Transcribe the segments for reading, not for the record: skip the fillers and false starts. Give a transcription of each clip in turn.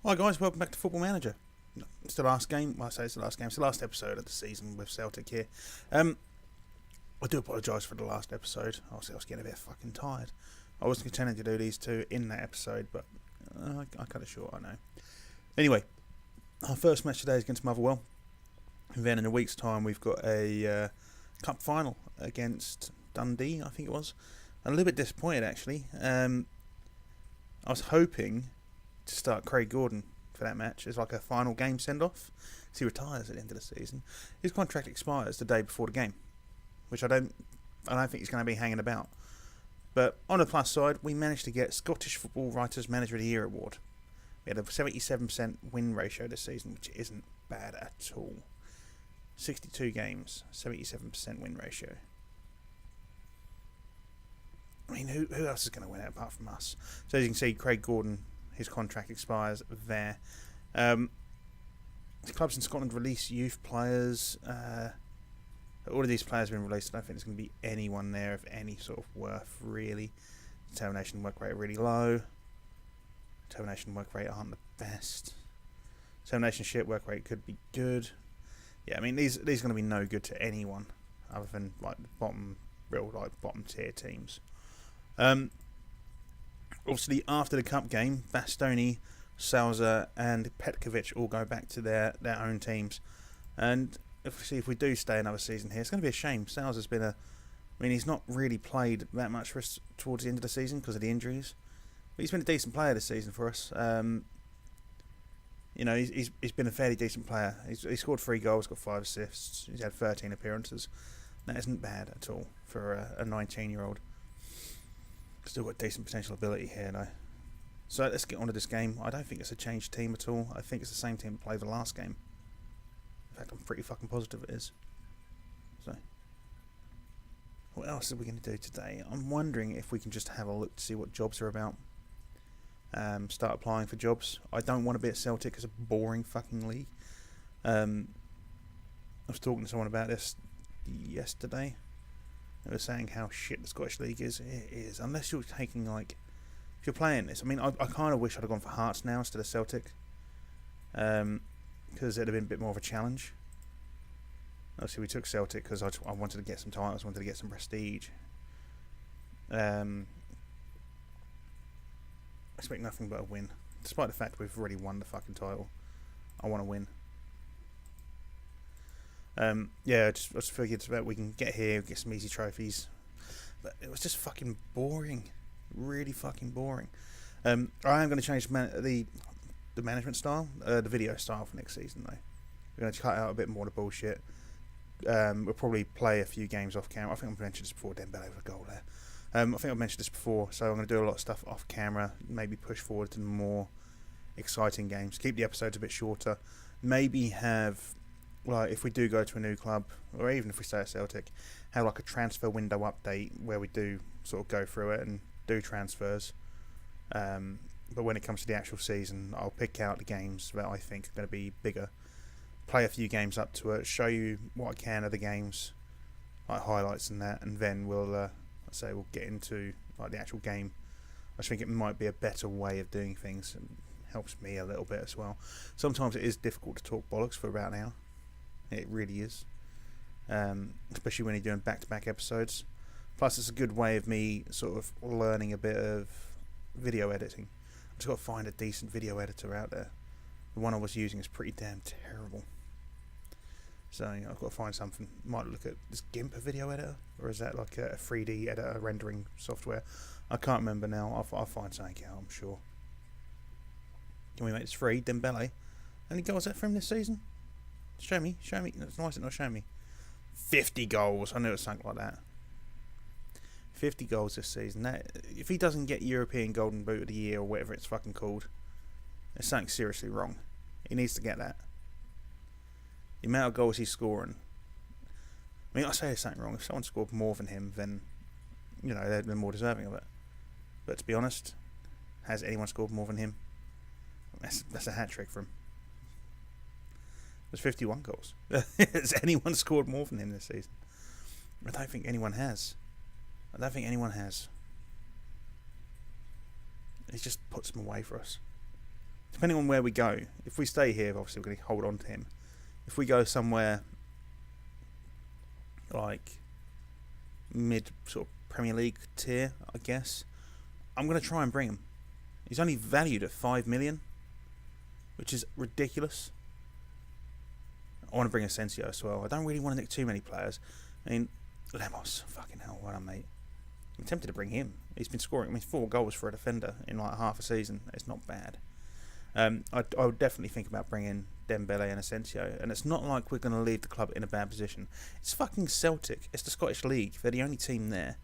Hi guys, welcome back to Football Manager. It's the last game. Well, I say it's the last game. It's the last episode of the season with Celtic here. I do apologise for the last episode. I was getting a bit fucking tired. I was intending to do these two in that episode, but I cut it short, I know. Anyway, our first match today is against Motherwell. And then in a week's time, we've got a cup final against Dundee, I think it was. I'm a little bit disappointed, actually. I was hoping to start Craig Gordon for that match as like a final game send-off. So he retires at the end of the season. His contract expires the day before the game, which I don't think he's going to be hanging about. But on the plus side, we managed to get Scottish Football Writers Manager of the Year award. We had a 77% win ratio this season, which isn't bad at all. 62 games, 77% win ratio. I mean, who else is going to win it apart from us? So as you can see, Craig Gordon, his contract expires there. The clubs in Scotland release youth players. All of these players have been released. I don't think there's going to be anyone there of any sort of worth, really. Determination and work rate are really low. Determination and work rate aren't the best. Determination shit, work rate could be good. Yeah, I mean, these are going to be no good to anyone other than like bottom tier teams. Obviously, after the cup game, Bastoni, Salza, and Petkovic all go back to their own teams. And if we do stay another season here, it's going to be a shame. Salza's been he's not really played that much for us towards the end of the season because of the injuries. But he's been a decent player this season for us. He's been a fairly decent player. He's scored 3 goals, got 5 assists. He's had 13 appearances. That isn't bad at all for a 19-year-old. Still got decent potential ability here, though. So let's get on to this game. I don't think it's a changed team at all. I think it's the same team that played the last game. In fact, I'm pretty fucking positive it is. So, what else are we going to do today? I'm wondering if we can just have a look to see what jobs are about. Start applying for jobs. I don't want to be at Celtic. It's a boring fucking league. I was talking to someone about this yesterday. They were saying how shit the Scottish League is. It is. Unless you're taking, if you're playing this. I mean, I kind of wish I'd have gone for Hearts now instead of Celtic. Because it'd have been a bit more of a challenge. Obviously, we took Celtic because I wanted to get some titles, wanted to get some prestige. I expect nothing but a win. Despite the fact we've already won the fucking title. I want to win. I just figured about we can get here, get some easy trophies. But it was just fucking boring. Really fucking boring. I am going to change the management style, the video style for next season, though. We're going to cut out a bit more of the bullshit. We'll probably play a few games off camera. I think I've mentioned this before, Dembele with a goal there. I think I've mentioned this before, so I'm going to do a lot of stuff off camera, maybe push forward to more exciting games, keep the episodes a bit shorter, maybe have, if we do go to a new club, or even if we stay at Celtic, have a transfer window update where we do sort of go through it and do transfers. But when it comes to the actual season, I'll pick out the games that I think are going to be bigger, play a few games up to it, show you what I can of the games, like highlights and that, and then we'll get into the actual game. I just think it might be a better way of doing things. It helps me a little bit as well. Sometimes it is difficult to talk bollocks for about an hour. It really is. Especially when you're doing back-to-back episodes. Plus, it's a good way of me sort of learning a bit of video editing. I've just got to find a decent video editor out there. The one I was using is pretty damn terrible. So I've got to find something. Might look at this GIMP a video editor, or is that like a 3D editor rendering software? I can't remember now. I'll find something out, I'm sure. Can we make this free? Dembele. Any goals that for him this season? Show me. It's nice not show me. 50 goals. I knew it was something like that. 50 goals this season. That, if he doesn't get European Golden Boot of the Year or whatever it's fucking called, there's something seriously wrong. He needs to get that. The amount of goals he's scoring. I mean, I say there's something wrong. If someone scored more than him, then they're more deserving of it. But to be honest, has anyone scored more than him? That's a hat trick for him. There's 51 goals. Has anyone scored more than him this season? I don't think anyone has. He just puts them away for us. depending on where we go, if we stay here, obviously we're going to hold on to him. If we go somewhere like mid sort of Premier League tier, I guess, I'm going to try and bring him. He's only valued at 5 million, which is ridiculous. I want to bring Asensio as well. I don't really want to nick too many players. I mean, Lemos, fucking hell, well done, mate. I'm tempted to bring him. He's been scoring, 4 goals for a defender in like half a season. It's not bad. I would definitely think about bringing Dembele and Asensio, and it's not like we're going to leave the club in a bad position. It's fucking Celtic. It's the Scottish League. They're the only team there.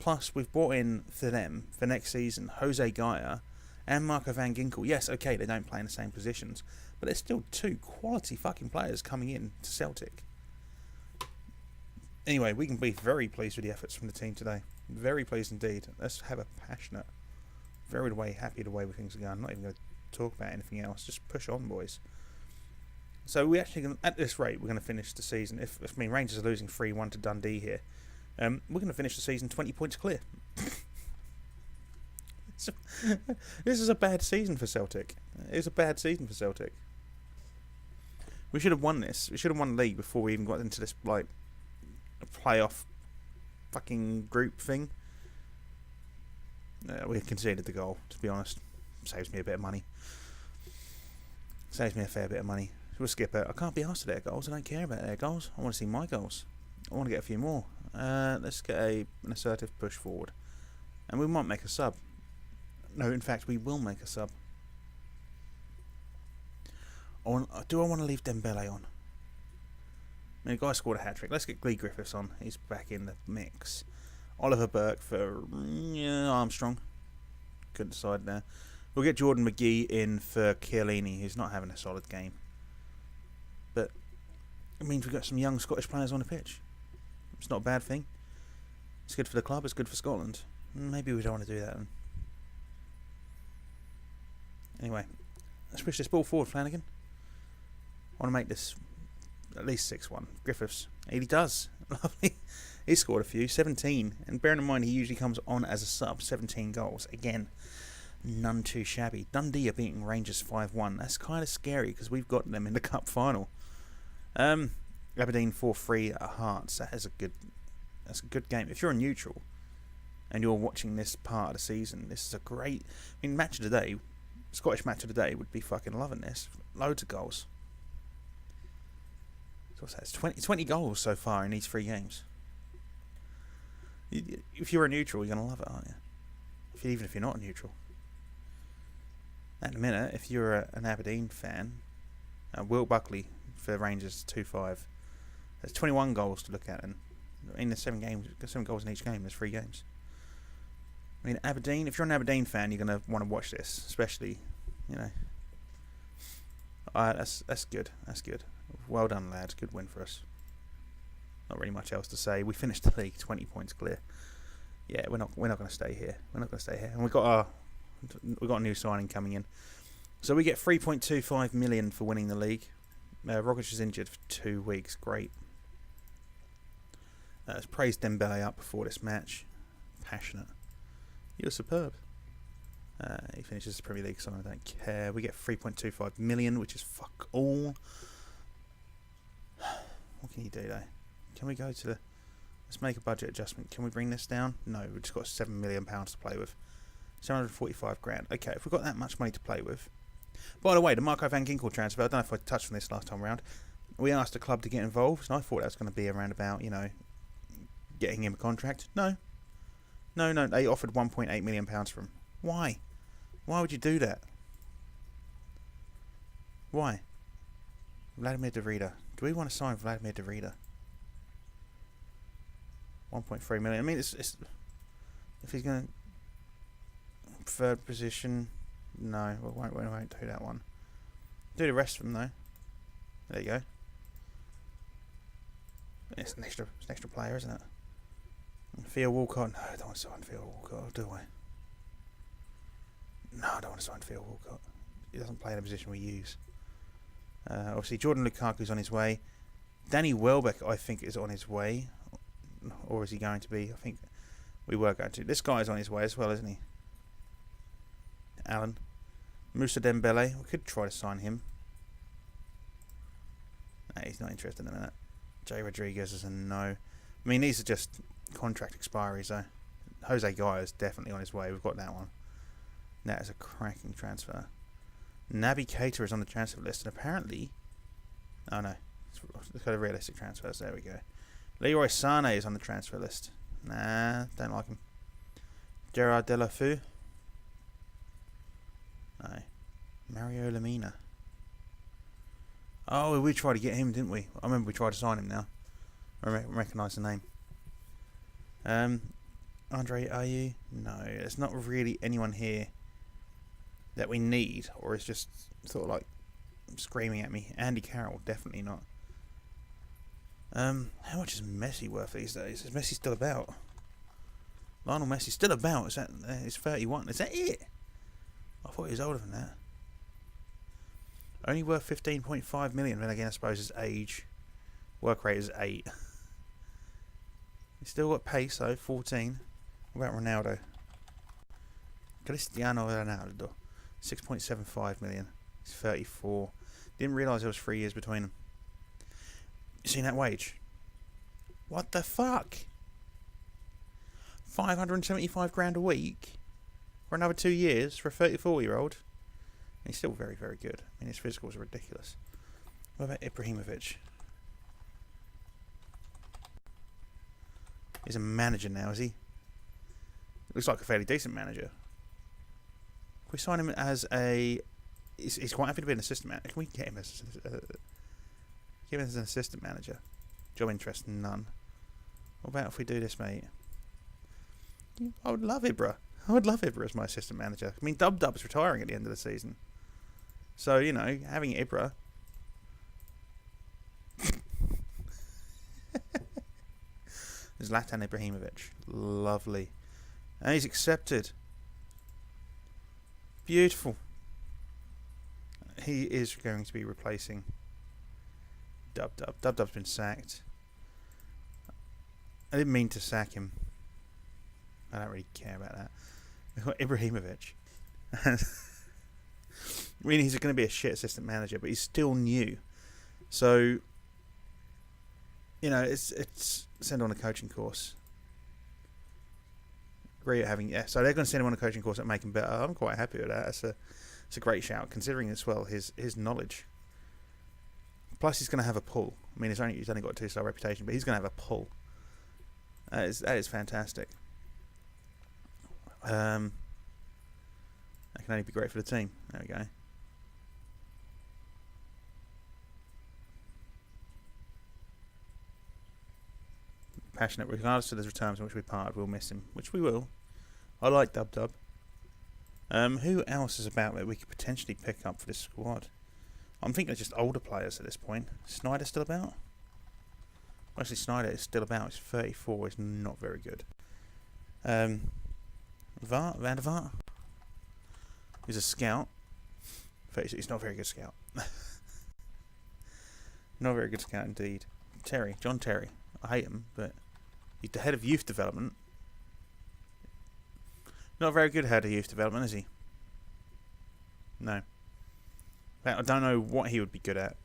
Plus, we've brought in for them, for next season, Jose Gaia and Marco van Ginkel. Yes, okay, they don't play in the same positions, but there's still 2 quality fucking players coming in to Celtic. Anyway, we can be very pleased with the efforts from the team today. Very pleased indeed. Let's have a passionate, very happy the way things are going. I'm not even going to talk about anything else. Just push on, boys. So we actually, at this rate, we're going to finish the season. If Rangers are losing 3-1 to Dundee here, we're going to finish the season 20 points clear. This is a bad season for Celtic. It's a bad season for Celtic. We should have won this. We should have won the league before we even got into this like playoff fucking group thing. We conceded the goal, to be honest. Saves me a bit of money. Saves me a fair bit of money. So we'll skip it. I can't be asked for their goals. I don't care about their goals. I want to see my goals. I want to get a few more. Let's get an assertive push forward. And we might make a sub. No, in fact, we will make a sub. Do I want to leave Dembele on? I mean, the guy scored a hat-trick. Let's get Lee Griffiths on. He's back in the mix. Oliver Burke for Armstrong. Couldn't decide there. We'll get Jordan McGee in for Chiellini, who's not having a solid game. But it means we've got some young Scottish players on the pitch. It's not a bad thing. It's good for the club. It's good for Scotland. Maybe we don't want to do that then. Anyway, let's push this ball forward, Flanagan. I want to make this at least 6-1. Griffiths. He does. Lovely. He scored a few. 17. And bearing in mind he usually comes on as a sub. 17 goals. Again, none too shabby. Dundee are beating Rangers 5-1. That's kind of scary because we've got them in the cup final. Aberdeen 4-3 at Hearts. That's a good game. If you're a neutral and you're watching this part of the season, this is a great... I mean, match of the day, Scottish match of the day would be fucking loving this. Loads of goals. So what's that? It's 20 goals so far in these 3 games. If you're a neutral, you're going to love it, aren't you? Even if you're not a neutral. At the minute, if you're an Aberdeen fan, Will Buckley for Rangers 2-5. There's 21 goals to look at, and in the 7 goals in each game. There's 3 games. I mean, Aberdeen. If you're an Aberdeen fan, you're going to want to watch this, especially, you know. That's good. That's good. Well done, lads. Good win for us. Not really much else to say. We finished the league 20 points clear. Yeah, we're not going to stay here. We're not going to stay here. And we've got a new signing coming in. So we get 3.25 million for winning the league. Rogic is injured for 2 weeks. Great. Let's praise Dembele up before this match. Passionate. You're superb. He finishes the Premier League, so I don't care. We get 3.25 million, which is fuck all. What can you do, though? Can we go to the... Let's make a budget adjustment. Can we bring this down? No, we've just got £7 million to play with. 745 grand. Okay, if we've got that much money to play with. By the way, the Marco van Ginkel transfer, I don't know if I touched on this last time around. We asked the club to get involved, and I thought that was going to be around about, you know, getting him a contract. No. No, they offered £1.8 million for him. Why? Why would you do that? Why? Vladimir Darida. Do we want to sign Vladimir Darida? 1.3 million. I mean, it's if he's going to 3rd position, no, we won't do that one. Do the rest of them though. There you go. It's an extra player, isn't it? Theo Walcott. No, I don't want to sign Theo Walcott, do I? No, I don't want to sign Theo Walcott. He doesn't play in a position we use. Obviously, Jordan Lukaku's on his way. Danny Welbeck, I think, is on his way. Or is he going to be? I think we were going to. This guy's on his way as well, isn't he? Alan. Moussa Dembele, we could try to sign him. No, he's not interested in a minute. Jay Rodriguez is a no. I mean, these are just contract expiries though. Jose Guy is definitely on his way. We've got that one. That is a cracking transfer. Naby Keita is on the transfer list, and apparently... Oh no. Let's go to realistic transfers. There we go. Leroy Sané is on the transfer list. Nah, don't like him. Gerard Delafeu. No. Mario Lemina. Oh, we tried to get him, didn't we? I remember we tried to sign him now. I recognise the name. Andre Ayew? No, there's not really anyone here that we need, or it's just sort of like screaming at me. Andy Carroll, definitely not. How much is Messi worth these days? Is Messi still about? Lionel Messi still about? Is that he's 31? Is that it? I thought he was older than that. Only worth 15.5 million. Then again, I suppose his age, work rate is 8. He's still got pace though, 14. What about Ronaldo? Cristiano Ronaldo, 6.75 million. He's 34. Didn't realise there was 3 years between them. You seen that wage? What the fuck? 575 grand a week for another 2 years for a 34-year-old. And he's still very, very good. I mean, his physicals are ridiculous. What about Ibrahimovic? He's a manager now, is he? Looks like a fairly decent manager. If we sign him as a... He's quite happy to be an assistant manager. Can we get him as... Give him as an assistant manager. Job interest, none. What about if we do this, mate? I would love Ibra. I would love Ibra as my assistant manager. I mean, Dub's retiring at the end of the season. So, you know, having Ibra... Zlatan Ibrahimovic. Lovely. And he's accepted. Beautiful. He is going to be replacing Dub. Dub's been sacked. I didn't mean to sack him. I don't really care about that. We've got Ibrahimovic. I mean, he's going to be a shit assistant manager, but he's still new. So, you know, it's send on a coaching course. Great at having, yeah. So they're going to send him on a coaching course that make him better. I'm quite happy with that. It's a great shout, considering as well his knowledge. Plus, he's going to have a pull. I mean, he's only got a 2-star reputation, but he's going to have a pull. That is fantastic. That can only be great for the team. There we go. Passionate, regardless of the terms in which we parted, we'll miss him, which we will. I like Dub. Who else is about that we could potentially pick up for this squad? I'm thinking of just older players at this point. Snyder's still about? Well, actually, Snyder is still about. He's 34. He's not very good. Van der Vaart? He's a scout. He's not a very good scout. Not a very good scout indeed. John Terry. I hate him, but he's the head of youth development. Not a very good head of youth development, is he? No. I don't know what he would be good at.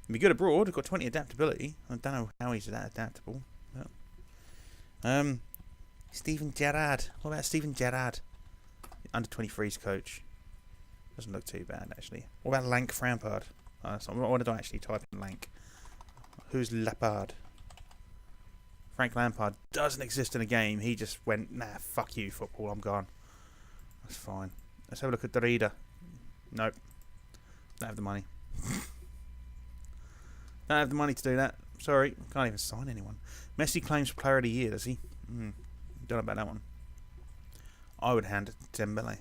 He'd be good abroad. He's got 20 adaptability. I don't know how he's that adaptable. But, Steven Gerrard. What about Steven Gerrard? Under 23's coach. Doesn't look too bad, actually. What about Lank Frampard? What did I actually type in Lank? Who's Lampard? Frank Lampard doesn't exist in a game. He just went, nah, fuck you, football, I'm gone. That's fine. Let's have a look at Derrida. Nope. Don't have the money. Don't have the money to do that. Sorry, can't even sign anyone. Messi claims Player of the Year, does he? Don't know about that one. I would hand it to Dembele.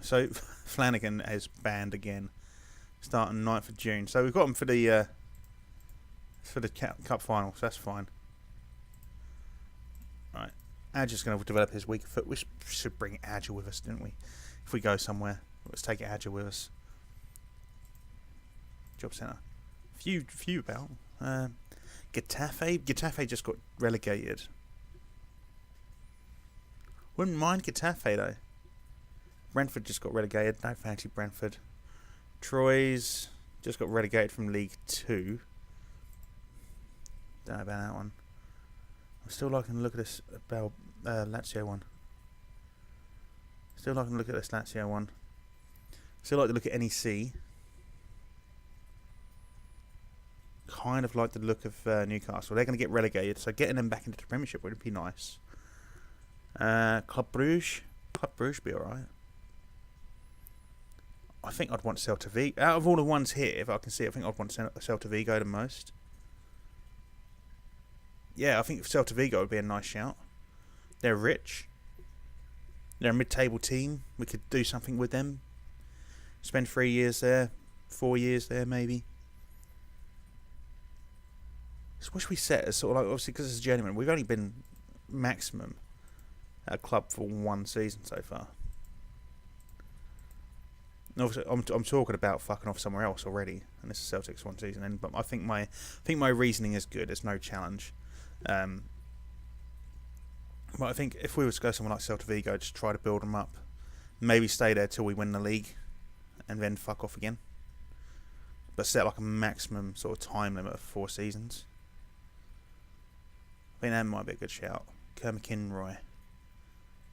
So, Flanagan is banned again. Starting 9th of June. So we've got him for the cup final, so that's fine. Right. Adger's going to develop his weaker foot. We should bring Adger with us, didn't we? If we go somewhere, let's take Adger with us. Job centre. Few about. Getafe just got relegated. Wouldn't mind Getafe though. Brentford just got relegated. No fancy Brentford. Troyes just got relegated from League 2. Don't know about that one. I'm still liking to look at this Lazio one. Still liking to look at this Lazio one. Still like to look at NEC. Kind of like the look of Newcastle. They're going to get relegated, so getting them back into the Premiership would be nice. Club Brugge. Club Brugge be alright. I think I'd want Celta Vigo. Out of all the ones here, if I can see, I think I'd want Celta Vigo the most. Yeah, I think Celta Vigo would be a nice shout. They're rich. They're a mid-table team. We could do something with them. Spend 3 years there. 4 years there, maybe. So what should we set as sort of like, obviously, because it's a Journeyman, we've only been maximum at a club for 1 season so far. And obviously, I'm talking about fucking off somewhere else already, and this is Celtic's 1 season in. But I think my reasoning is good. There's no challenge. But I think if we were to go somewhere like Celta Vigo, just try to build them up, maybe stay there till we win the league, and then fuck off again. But set like a maximum sort of time limit of 4 seasons. I think that might be a good shout. Kerr McInroy.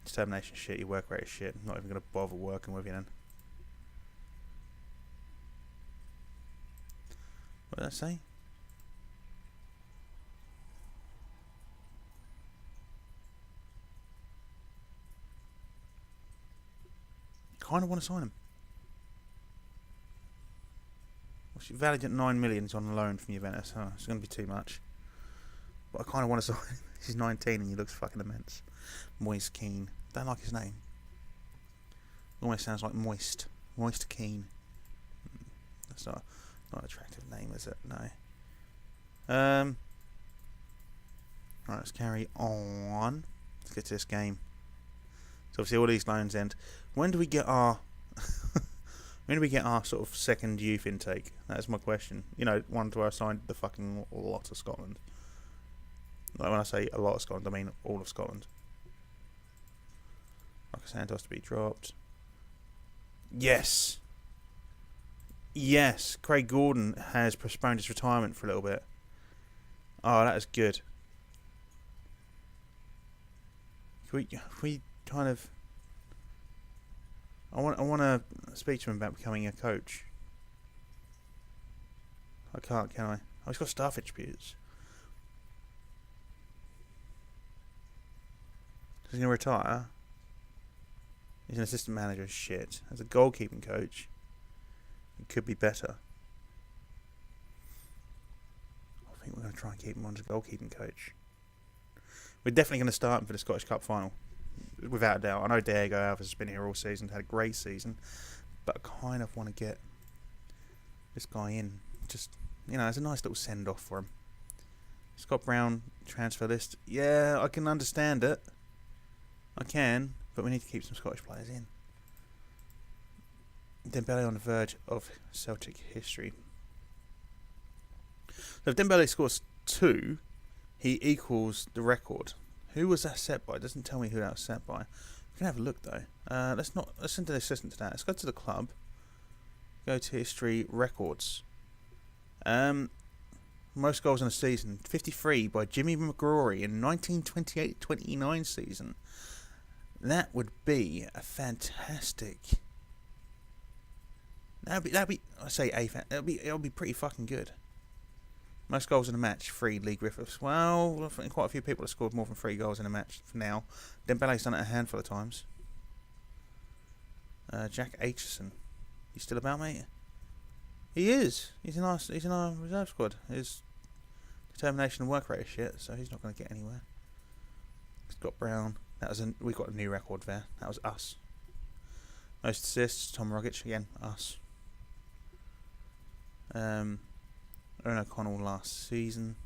Determination shit, your work rate is shit. I'm not even going to bother working with you then. What did I say? Kind of want to sign him. Well, valued at 9 million. He's on loan from Juventus. Oh, it's going to be too much. But I kind of want to sign him. He's 19 and he looks fucking immense. Moist Keane. Don't like his name. Almost sounds like Moist. Moist Keane. That's not an attractive name, is it? No. Right, let's carry on. Let's get to this game. So obviously all these loans end. When do we get our sort of second youth intake? That's my question. You know, one to where I signed the fucking lot of Scotland. Like when I say a lot of Scotland, I mean all of Scotland. Marcus Santos to be dropped. Yes. Yes, Craig Gordon has postponed his retirement for a little bit. Oh, that is good. Can we kind of... I want to speak to him about becoming a coach. I can't, can I? Oh, he's got staff attributes. He's going to retire. He's an assistant manager. Shit. As a goalkeeping coach, it could be better. I think we're going to try and keep him on as a goalkeeping coach. We're definitely going to start him for the Scottish Cup final. Without a doubt. I know Diego Alves has been here all season, had a great season, but I kind of want to get this guy in. Just, you know, it's a nice little send-off for him. Scott Brown, transfer list. Yeah, I can understand it. I can, but we need to keep some Scottish players in. Dembele on the verge of Celtic history. So if Dembele scores 2, he equals the record. Who was that set by? It doesn't tell me who that was set by. We can have a look though. Let's send the assistant to that. Let's go to the club. Go to history records. Most goals in a season. 53 by Jimmy McGrory in 1928-29 season. That would be a fantastic. That'd be. I say it'll be pretty fucking good. Most goals in a match, 3 Lee Griffiths. Well, I think quite a few people have scored more than 3 goals in a match for now. Dembele's done it a handful of times. Jack Aitchison. You still about, mate? He is. He's in our reserve squad. His determination and work rate is shit, so he's not going to get anywhere. Scott Brown. We got a new record there. That was us. Most assists, Tom Rogic. Again, us. Owen O'Connell last season.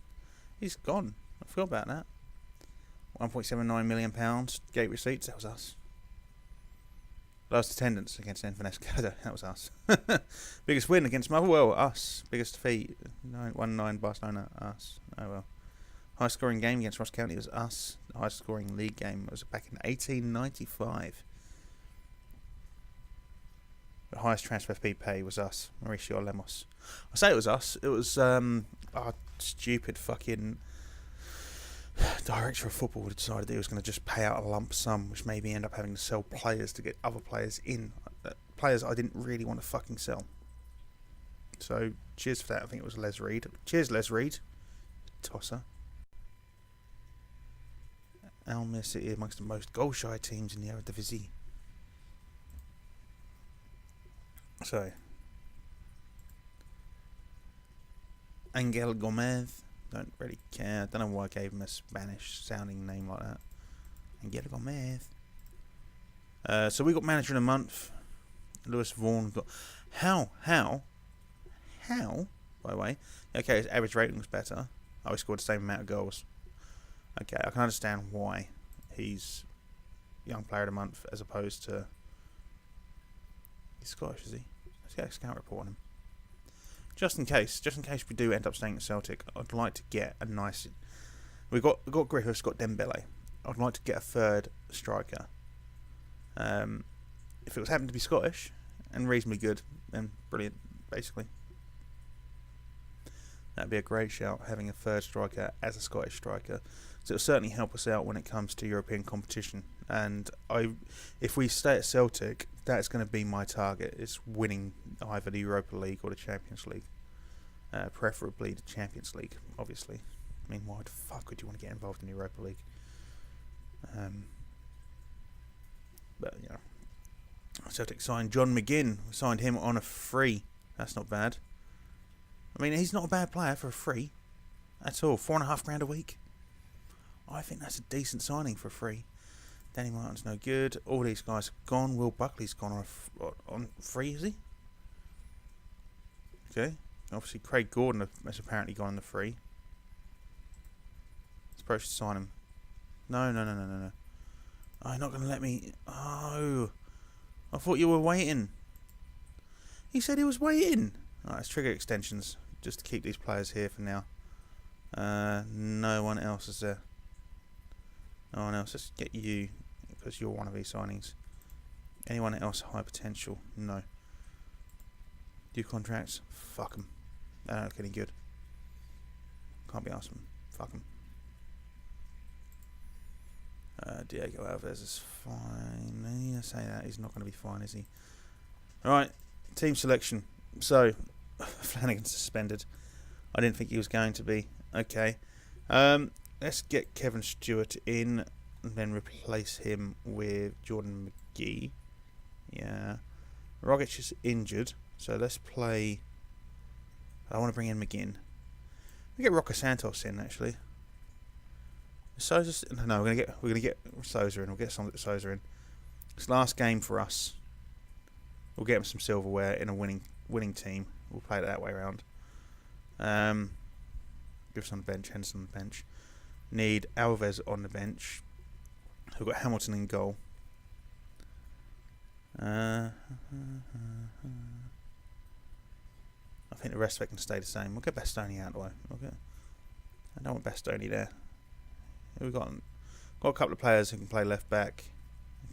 He's gone. I forgot about that. £1.79 million. Gate receipts. That was us. Last attendance against Inverness Canada. That was us. Biggest win against Motherwell. Us. Biggest defeat. 1-9 Barcelona. Us. Oh well. Highest scoring game against Ross County was us. The highest scoring league game was back in 1895. highest transfer fee pay was us, Mauricio Lemos. I say it was us. It was our stupid fucking director of football decided he was going to just pay out a lump sum, which made me end up having to sell players to get other players in. Players I didn't really want to fucking sell. So, cheers for that. I think it was Les Reed. Cheers, Les Reed. Tosser. Almere City amongst the most goal-shy teams in the Eredivisie. So, Angel Gomez. Don't really care. I don't know why I gave him a Spanish-sounding name like that. Angel Gomez. So we got manager in a month. Lewis Vaughan got... How? By the way. Okay, his average rating was better. Oh, he scored the same amount of goals. Okay, I can understand why he's young player of the month as opposed to... He's Scottish, is he? Let's get a scout report on him. Just in case we do end up staying at Celtic, I'd like to get a nice... We've got Griffiths, got Dembele. I'd like to get a third striker. If it was happened to be Scottish and reasonably good, then brilliant, basically. That'd be a great shout, having a third striker as a Scottish striker. So it'll certainly help us out when it comes to European competition. And if we stay at Celtic, that's going to be my target, is winning either the Europa League or the Champions League. Preferably the Champions League, obviously. I mean, why the fuck would you want to get involved in the Europa League? But, you know. Celtic signed John McGinn. We signed him on a free. That's not bad. I mean, he's not a bad player for a free. That's all. $4,500 a week. I think that's a decent signing for free. Danny Martin's no good. All these guys have gone. Will Buckley's gone on free, is he? Okay. Obviously, Craig Gordon has apparently gone on the free. Let's approach to sign him. No. Oh, you're not going to let me... Oh. I thought you were waiting. He said he was waiting. Alright, let's trigger extensions. Just to keep these players here for now. No one else is there. No one else. Let's get you, because you're one of these signings. Anyone else high potential? No. Do contracts? Fuck them. They don't look any good. Can't be asked them. Fuck them. Diego Alves is fine. I say that, he's not going to be fine, is he? Alright, team selection. So, Flanagan's suspended. I didn't think he was going to be. Okay. Let's get Kevin Stewart in and then replace him with Jordan McGee. Yeah. Rogic is injured, so let's play... I want to bring in McGinn. We get Rocco Santos in, actually. Sosa's... No, we're gonna get Sosa in. We'll get Sosa in. It's the last game for us. We'll get him some silverware in a winning team. We'll play it that way around. Give us on the bench. Henderson on the bench. Need Alves on the bench. We've got Hamilton in goal. I think the rest of it can stay the same. We'll get Bastoni out of the way. I don't want Bastoni there. We've got a couple of players who can play left back.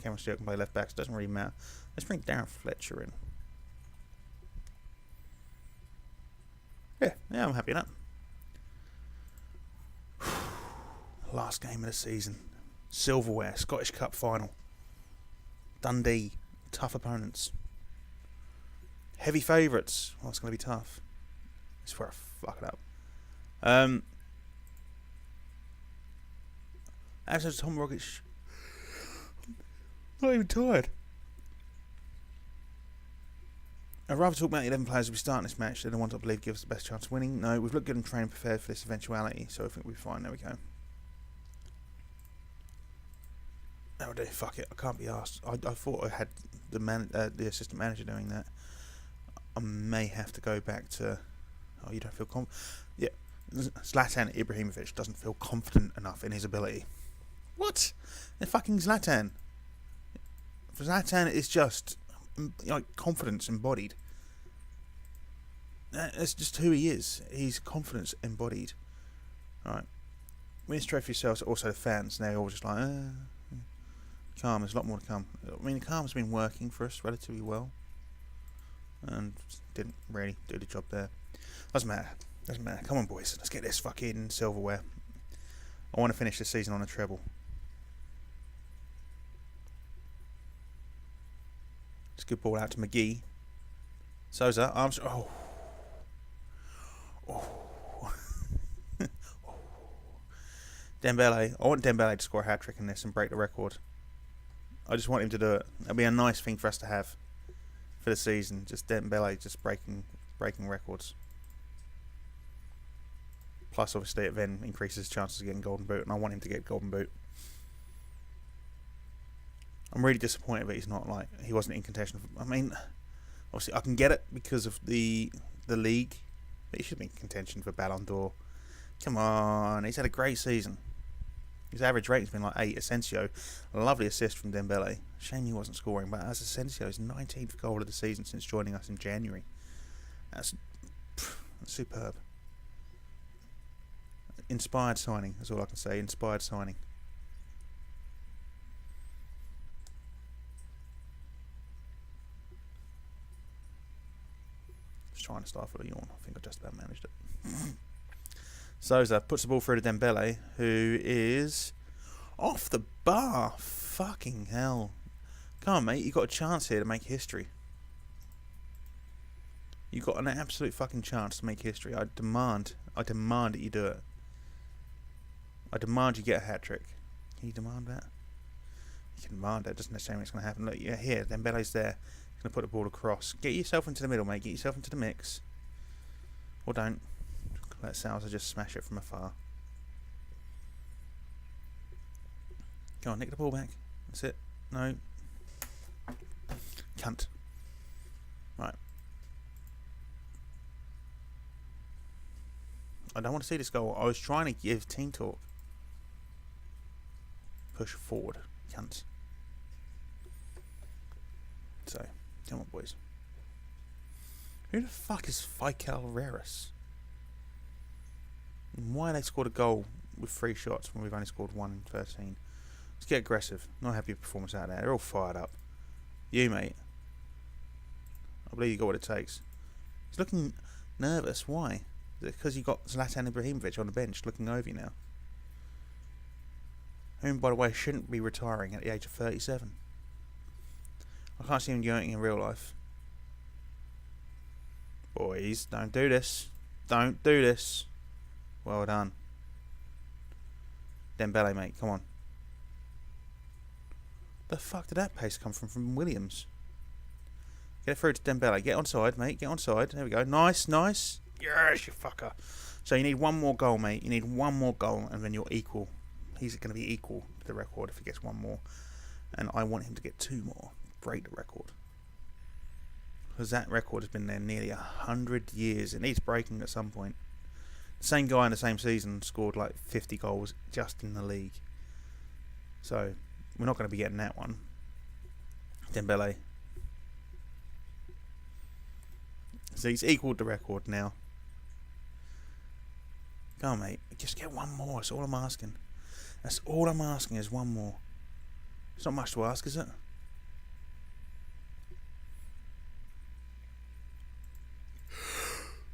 Cameron Stewart can play left back, so it doesn't really matter. Let's bring Darren Fletcher in. Yeah, I'm happy with that. Last game of the season. Silverware, Scottish Cup final. Dundee, tough opponents. Heavy favourites. Well, it's going to be tough. I swear I fuck it up. Actually, Tom Rogic. Not even tired. I'd rather talk about the 11 players who will be starting this match than the ones I believe give us the best chance of winning. No, we've looked good in training, prepared for this eventuality, so I think we'll be fine. There we go. That'll do. Fuck it. I can't be asked. I thought I had the assistant manager doing that. I may have to go back to... Oh, you don't feel confident? Yeah. Zlatan Ibrahimovic doesn't feel confident enough in his ability. What? They're fucking Zlatan. Zlatan is just like confidence embodied. That's just who he is. He's confidence embodied. Alright. Win this trophy yourselves, also the fans. They're all just like, calm, there's a lot more to come. I mean, the calm's been working for us relatively well. and didn't really do the job there. Doesn't matter. Come on, boys. Let's get this fucking silverware. I want to finish this season on a treble. It's a good ball out to McGee. Souza, Armstrong. Dembele. I want Dembele to score a hat-trick in this and break the record. I just want him to do it. That'd be a nice thing for us to have for the season. Just Dembele just breaking records. Plus, obviously, it then increases his chances of getting Golden Boot, and I want him to get Golden Boot. I'm really disappointed that he wasn't in contention. I mean, obviously, I can get it because of the league, but he should be in contention for Ballon d'Or. Come on, he's had a great season. His average rating's been like 8. Asensio, a lovely assist from Dembele. Shame he wasn't scoring, but as Asensio's 19th goal of the season since joining us in January. That's superb. Inspired signing, that's all I can say. Inspired signing. Just trying to stifle a yawn. I think I just about managed it. Souza puts the ball through to Dembele, who is off the bar. Fucking hell. Come on, mate. You got a chance here to make history. You got an absolute fucking chance to make history. I demand that you do it. I demand you get a hat-trick. Can you demand that? You can demand that. It doesn't necessarily mean it's going to happen. Look, yeah, here. Dembele's there. He's going to put the ball across. Get yourself into the middle, mate. Get yourself into the mix. Or don't. Let Souza just smash it from afar. Go on, nick the ball back. That's it. No. Cunt. Right. I don't want to see this goal. I was trying to give team talk. Push forward. Cunt. So, come on, boys. Who the fuck is Fikel Reris? Why they scored a goal with 3 shots when we've only scored 1 in 13? Let's get aggressive. Not happy with performance out there. They're all fired up. You, mate. I believe you got what it takes. He's looking nervous. Why? Is it because you got Zlatan Ibrahimovic on the bench looking over you now? Whom, by the way, shouldn't be retiring at the age of 37. I can't see him doing it in real life. Boys, don't do this. Don't do this. Well done. Dembele, mate, come on. The fuck did that pace come from Williams? Get it through to Dembele. Get onside, mate. Get onside. There we go. Nice, nice. Yes, you fucker. So you need one more goal, mate. You need one more goal, and then you're equal. He's going to be equal to the record if he gets one more. And I want him to get 2 more. Break the record. Because that record has been there nearly 100 years. It needs breaking at some point. The same guy in the same season scored like 50 goals just in the league. So, we're not going to be getting that one. Dembele. So he's equalled the record now. Come on, mate. Just get one more. That's all I'm asking. That's all I'm asking is one more. It's not much to ask, is it?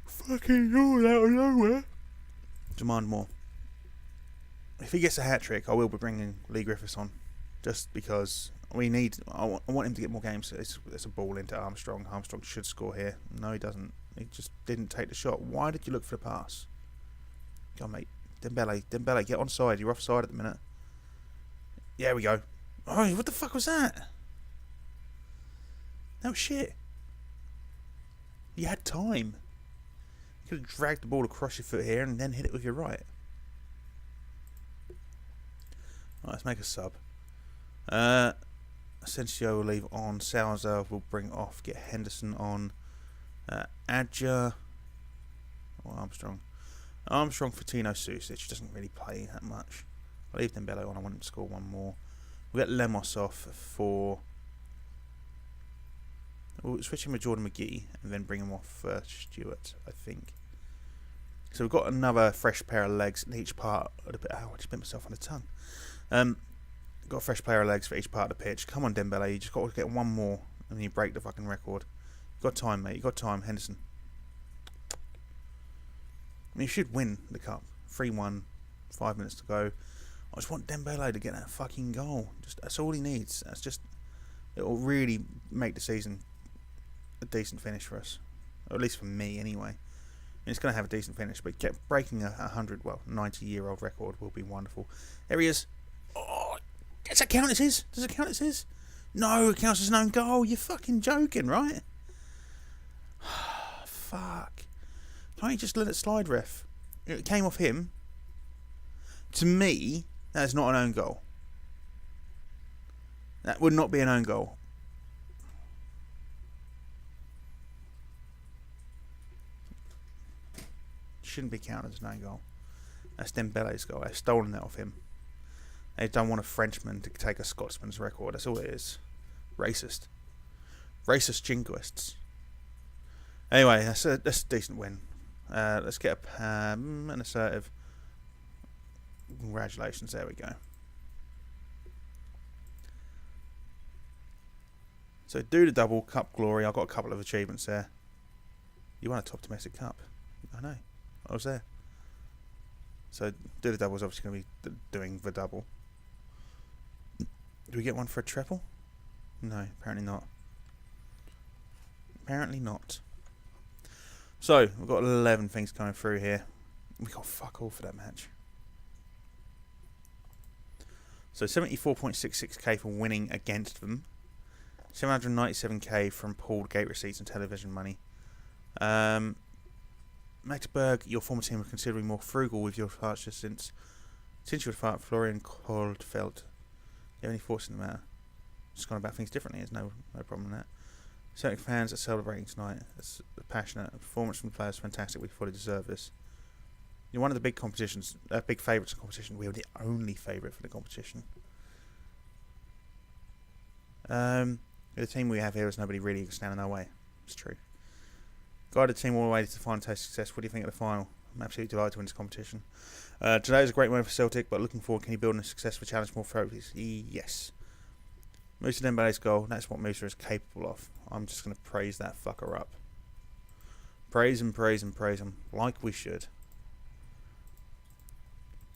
Fucking all out of nowhere. Demand more. If he gets a hat-trick, I will be bringing Lee Griffiths on. Just because we need... I want him to get more games. It's a ball into Armstrong. Armstrong should score here. No, he doesn't. He just didn't take the shot. Why did you look for the pass? Go on, mate. Dembele, get onside. You're offside at the minute. Yeah, we go. Oh, what the fuck was that? That was shit. You had time. You could have dragged the ball across your foot here and then hit it with your right. Right, let's make a sub. Asensio will leave on. Souza will bring off. Get Henderson on. Adja. Or Armstrong. Armstrong for Tino Susic. Doesn't really play that much. I'll leave Dembele on. I want him to score one more. We'll get Lemos off for... We'll switch him with Jordan McGee and then bring him off for Stewart, I think. So we've got another fresh pair of legs in each part of the pitch. Oh, I just bit myself on the tongue. Got a fresh pair of legs for each part of the pitch. Come on, Dembele. You just got to get one more and then you break the fucking record. got time, mate. You got time, Henderson. I mean, you should win the cup. 3-1, 5 minutes to go. I just want Dembele to get that fucking goal. That's all he needs. It will really make the season a decent finish for us, or at least for me, anyway. And it's going to have a decent finish, but breaking a 90-year-old record will be wonderful. There he is. Oh, does that count as his? Does it count as his? No, it counts as an own goal. You're fucking joking, right? Fuck. Can't you just let it slide, ref? It came off him. To me, that's not an own goal. That would not be an own goal. Shouldn't be counted as an own goal. That's Dembele's goal. They've stolen that off him. They don't want a Frenchman to take a Scotsman's record. That's all it is. Racist. Racist jingoists. Anyway, that's a decent win. Let's get an assertive. Congratulations. There we go. So do the double, cup glory. I've got a couple of achievements there. You won a top domestic cup. I know. I was there. So do the double is obviously going to be doing the double. Do we get one for a treble? No, apparently not. Apparently not. So we've got 11 things coming through here. We got fuck all for that match. So 74.66k for winning against them. 797k from pooled gate receipts and television money. Magdeburg, your former team are considering more frugal with your departure since you were fired Florian Kohlfeld. Do you have any thoughts in the matter? Just gone about things differently. There's no problem with that. Celtic fans are celebrating tonight. It's passionate. The performance from the players is fantastic. We fully deserve this. You're one of the big competitions, big favourites of the competition. We are the only favourite for the competition. The team we have here is nobody really standing our way. It's true. Guided the team all the way to the final taste success. What do you think of the final? I'm absolutely delighted to win this competition. Today is a great moment for Celtic, but looking forward, can you build a successful challenge more trophies? Yes. Musa Dembele's goal, that's what Musa is capable of. I'm just going to praise that fucker up. Praise him, praise him, praise him, like we should.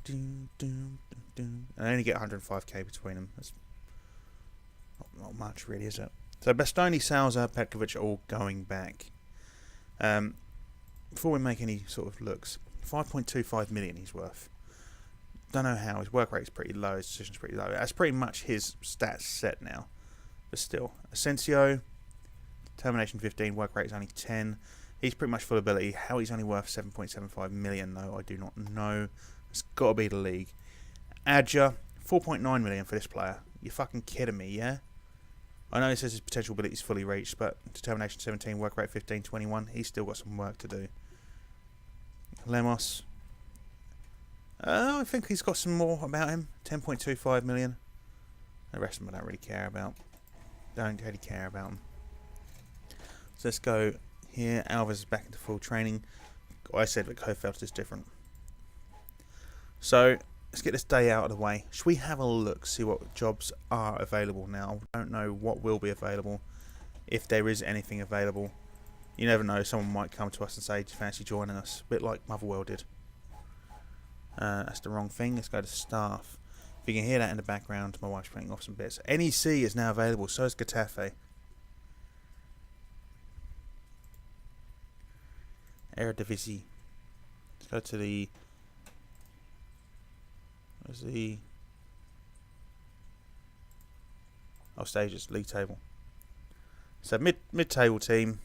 And I only get 105k between them. That's not much, really, is it? So Bastoni, Salza, Petkovic are all going back. Before we make any sort of looks, 5.25 million he's worth. Don't know how. His work rate's pretty low. His decision's pretty low. That's pretty much his stats set now. But still, Asensio, termination 15, work rate is only 10. He's pretty much full ability. How he's only worth 7.75 million, though, I do not know. It's got to be the league. Adja, 4.9 million for this player. You're fucking kidding me, yeah? I know it says his potential ability is fully reached, but determination 17, work rate 15, 21. He's still got some work to do. Lemos. I think he's got some more about him. 10.25 million. The rest of them I don't really care about. Don't really care about them. So let's go here. Alves is back into full training. I said that Kofeld is different. So let's get this day out of the way. Should we have a look, see what jobs are available now? I don't know what will be available, if there is anything available. You never know, someone might come to us and say, do you fancy joining us? A bit like Motherwell did. That's the wrong thing. Let's go to staff. If you can hear that in the background, my wife's printing off some bits. NEC is now available, so is Getafe. Eredivisie. Let's go to the... Where's the... Oh, stages, league table. So mid-table team.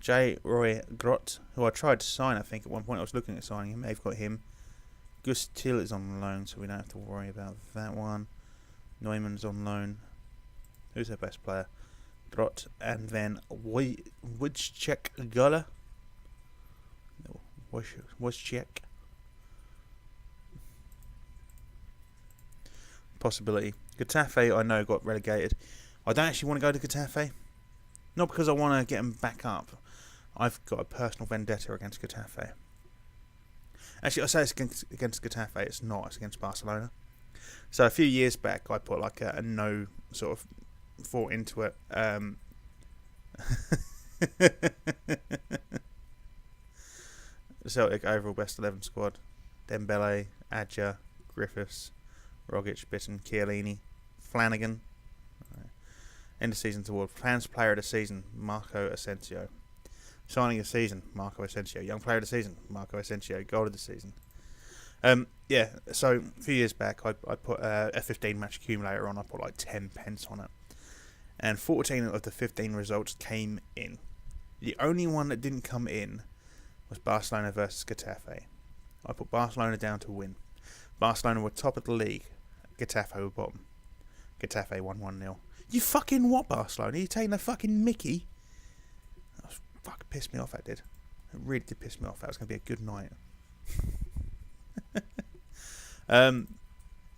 J. Roy Grot, who I tried to sign, I think, at one point. I was looking at signing him. They've got him. Gus Till is on loan, so we don't have to worry about that one. Neumann's on loan. Who's their best player? Grot. And then Wojciech Gola. Wojciech. Possibility. Getafe, I know, got relegated. I don't actually want to go to Getafe. Not because I want to get them back up. I've got a personal vendetta against Getafe. Actually, I say it's against Getafe. It's not. It's against Barcelona. So a few years back, I put like a no sort of thought into it. Celtic overall best 11 squad: Dembele, Adja, Griffiths, Rogic, Bitton, Chiellini, Flanagan. End of season award: Fans Player of the Season, Marco Asensio. Signing of the season, Marco Asensio. Young Player of the Season, Marco Asensio. Goal of the season. Yeah, so a few years back, I put a 15 match accumulator on. I put like 10 pence on it, and 14 of the 15 results came in. The only one that didn't come in was Barcelona versus Getafe. I put Barcelona down to win. Barcelona were top of the league. Getafe were bottom. Getafe won 1-0. You fucking what, Barcelona? You taking a fucking mickey? That fucking pissed me off, that did. It really did piss me off. That was going to be a good night.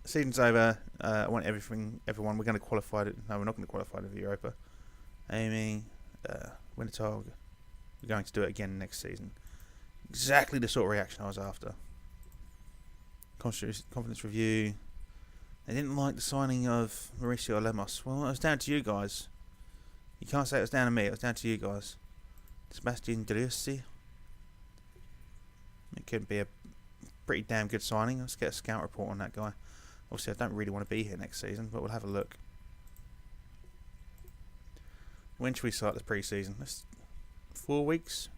Season's over. I want everyone. We're going to qualify it. No, we're not going to qualify for Europa. Aiming, win a target. We're going to do it again next season. Exactly the sort of reaction I was after. Confidence review. They didn't like the signing of Mauricio Lemos. Well, it was down to you guys. You can't say it was down to me. It was down to you guys. Sebastian Driussi. It could be a pretty damn good signing. Let's get a scout report on that guy. Obviously, I don't really want to be here next season, but we'll have a look. When should we start this pre-season? 4 weeks?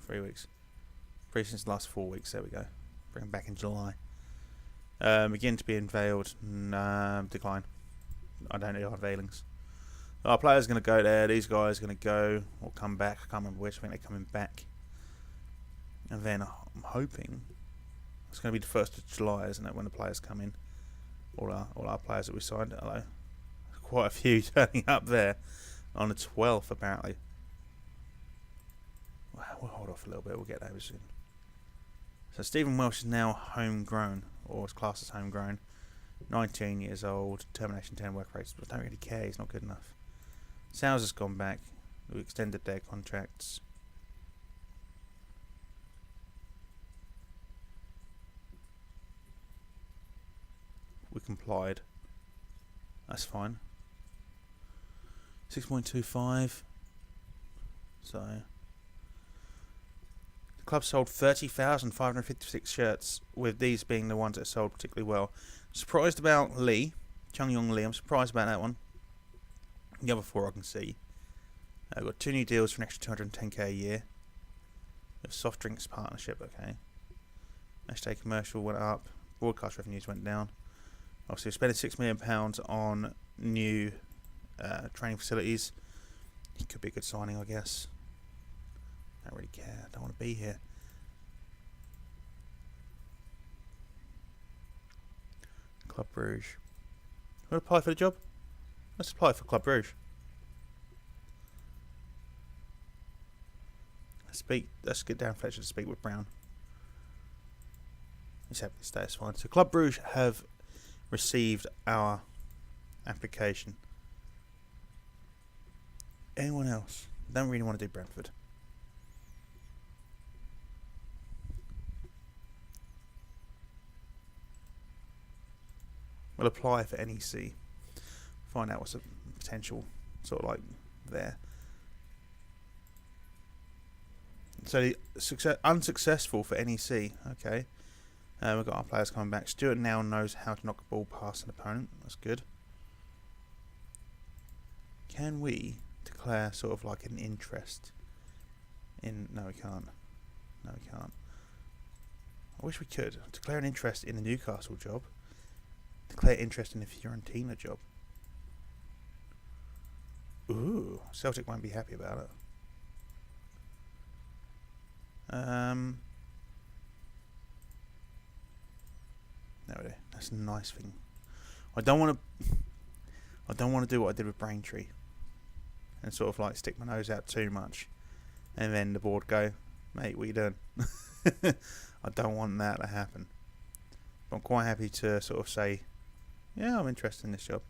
3 weeks. Pre-season's the last 4 weeks. There we go. Bring them back in July. Begin to be unveiled. Decline. I don't know unveilings. Our players going to go there. These guys are going to go or come back. I can't remember which. I think they're coming back. And then I'm hoping it's going to be the 1st of July, isn't it, when the players come in? All our players that we signed. Hello. Quite a few turning up there on the 12th, apparently. Well, we'll hold off a little bit. We'll get there soon. So Stephen Welsh is now homegrown, or is classed as homegrown. 19 years old. Termination 10 work rates. But I don't really care. He's not good enough. Sales has gone back. We extended their contracts. We complied. That's fine. 6.25. So the club sold 30,556 shirts, with these being the ones that sold particularly well. Surprised about Lee, Chung Yong Lee. I'm surprised about that one. The other 4 I can see. I've got 2 new deals for an extra 210k a year. A soft drinks partnership, okay. Hashtag commercial went up. Broadcast revenues went down. Obviously, we're spending £6 million on new training facilities. It could be a good signing, I guess. Don't really care. Don't want to be here. Club Brugge. Want to apply for the job? Let's apply for Club Brugge. Let's get down Fletcher to speak with Brown. He's happy to stay, it's fine. So Club Brugge have received our application. Anyone else? Don't really want to do Brentford. We'll apply for NEC. Find out what's a potential sort of like there. So unsuccessful for NEC. Okay. We've got our players coming back. Stuart now knows how to knock a ball past an opponent. That's good. Can we declare sort of like an interest in... No, we can't. No, we can't. I wish we could. Declare an interest in the Newcastle job. Declare interest in the Fiorentina job. Ooh, Celtic won't be happy about it. No, that's a nice thing. I don't want to do what I did with Braintree and sort of like stick my nose out too much, and then the board go, mate, what are you doing? I don't want that to happen. But I'm quite happy to sort of say, yeah, I'm interested in this job.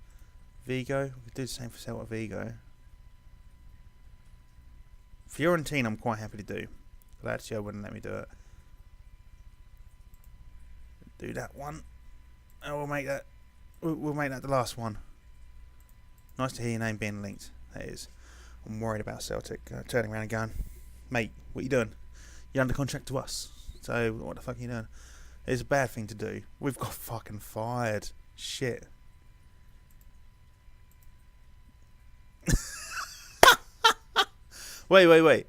Vigo, we could do the same for Celta Vigo. Fiorentina, I'm quite happy to do. Lazio wouldn't let me do it. Do that one. And we'll make that. We'll make that the last one. Nice to hear your name being linked. That is. I'm worried about Celtic turning around and going, mate, what are you doing? You're under contract to us. So what the fuck are you doing? It's a bad thing to do. We've got fucking fired. Shit. Wait.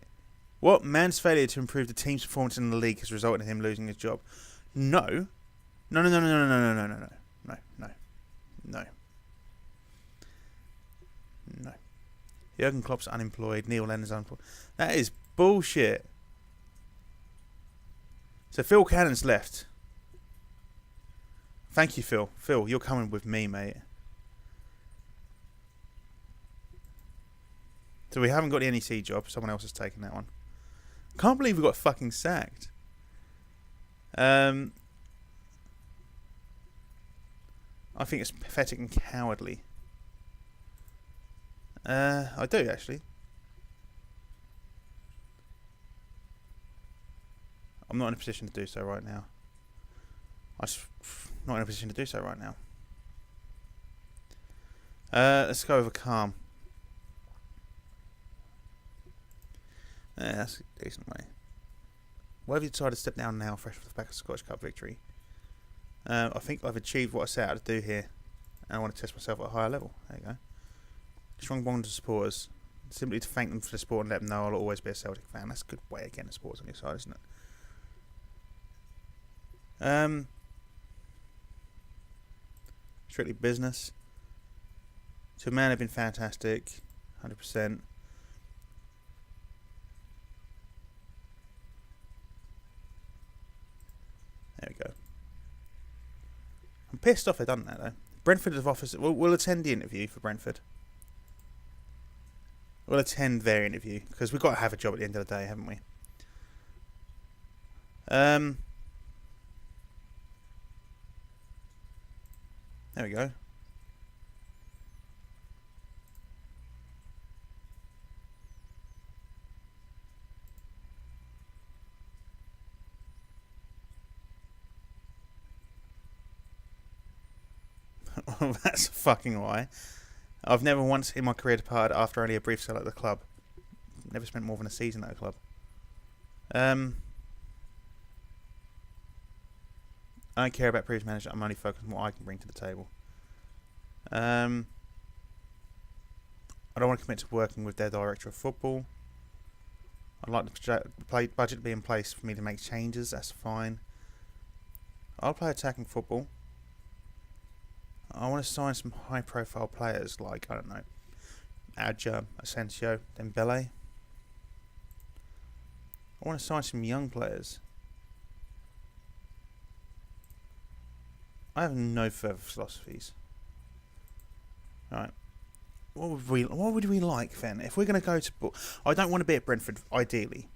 What? Man's failure to improve the team's performance in the league has resulted in him losing his job. No. No. Jurgen Klopp's unemployed. Neil Lennon's unemployed. That is bullshit. So Phil Cannon's left. Thank you, Phil. Phil, you're coming with me, mate. So we haven't got the NEC job. Someone else has taken that one. Can't believe we got fucking sacked. I think it's pathetic and cowardly. I do, actually. I'm not in a position to do so right now. I'm just not in a position to do so right now. Let's go over calm. Yeah, that's a decent way. Why have you decided to step down now, fresh off the back of the Scottish Cup victory? I think I've achieved what I set out to do here, and I want to test myself at a higher level. There you go. Strong bond to supporters. Simply to thank them for the support and let them know I'll always be a Celtic fan. That's a good way of getting the supporters on your side, isn't it? Strictly business. To a man, have been fantastic. 100%. There we go. I'm pissed off they've done that, though. Brentford have offered... We'll attend the interview for Brentford. We'll attend their interview, because we've got to have a job at the end of the day, haven't we? There we go. That's a fucking lie. I've never once in my career departed after only a brief spell at the club. Never spent more than a season at the club. I don't care about previous manager. I'm only focused on what I can bring to the table. I don't want to commit to working with their director of football. I'd like the budget to be in place for me to make changes. That's fine. I'll play attacking football. I want to sign some high-profile players like, I don't know, Adja, Asensio, Dembele. I want to sign some young players. I have no further philosophies. Right. What would we like then? If we're going to go to... I don't want to be at Brentford, ideally.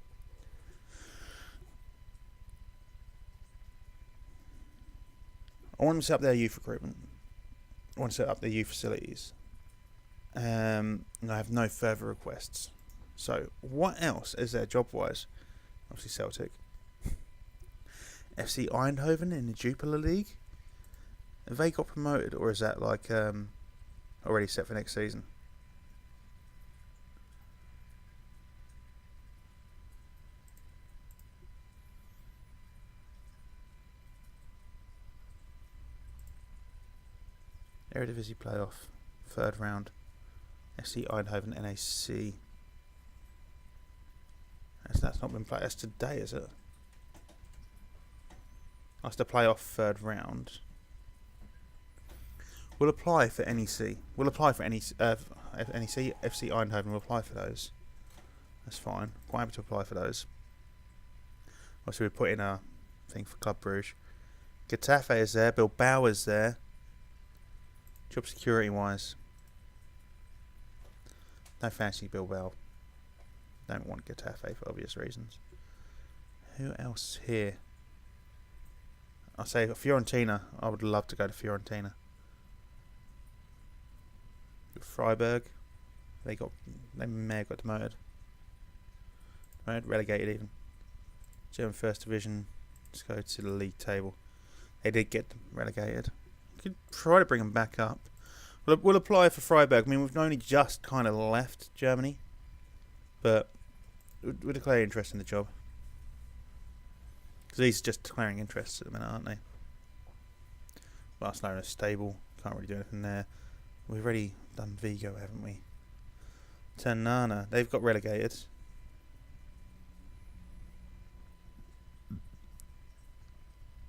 I want them to set up their youth recruitment. I want to set up their youth facilities. And I have no further requests. So, what else is there job-wise? Obviously Celtic. FC Eindhoven in the Jupiler League? Have they got promoted, or is that like already set for next season? Eredivisie playoff, third round. FC Eindhoven NAC. That's not been played. That's today, is it? That's the playoff third round. We'll apply for NEC. We'll apply for NEC. FC Eindhoven will apply for those. That's fine. Quite happy to apply for those. Also, we put in a thing for Club Brugge. Getafe is there. Bilbao is there. Job security wise. No fancy Bilbao. Don't want Getafe for obvious reasons. Who else is here? I'll say Fiorentina. I would love to go to Fiorentina. Freiburg. They may have got demoted. Relegated even. German First Division. Let's go to the league table. They did get relegated. could try to bring them back up. We'll apply for Freiburg. I mean, we've only just kind of left Germany, but we'll declare interest in the job. Because these are just declaring interest at the minute, aren't they? Barcelona is stable. Can't really do anything there. We've already done Vigo, haven't we? Ternana. They've got relegated.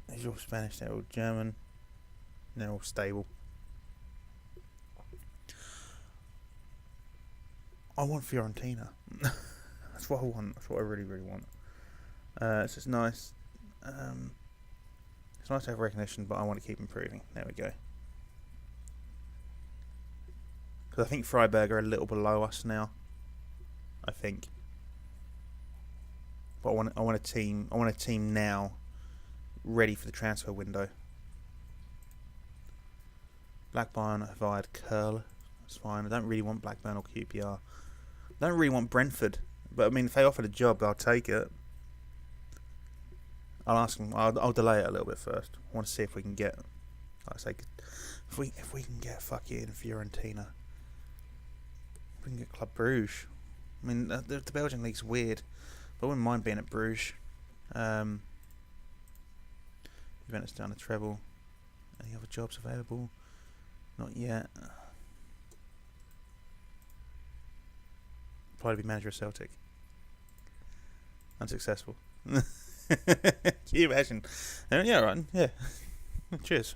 These are all Spanish. They're all German. They're all stable. I want Fiorentina. That's what I want. That's what I really, really want. So it's nice. It's nice to have recognition, but I want to keep improving. There we go. Because I think Freiburg are a little below us now. I think. But I want a team. I want a team now, ready for the transfer window. Blackburn have hired Curl. That's fine. I don't really want Blackburn or QPR. I don't really want Brentford. But I mean, if they offered a job, I'll take it. I'll ask them. I'll delay it a little bit first. I want to see if we can get, like I say, if we can get fucking Fiorentina, if we can get Club Bruges. I mean, the Belgian league's weird, but I wouldn't mind being at Bruges. Juventus down a treble. Any other jobs available? Not yet. Probably be manager of Celtic. Unsuccessful. Can you imagine? Yeah, right. Yeah. Cheers.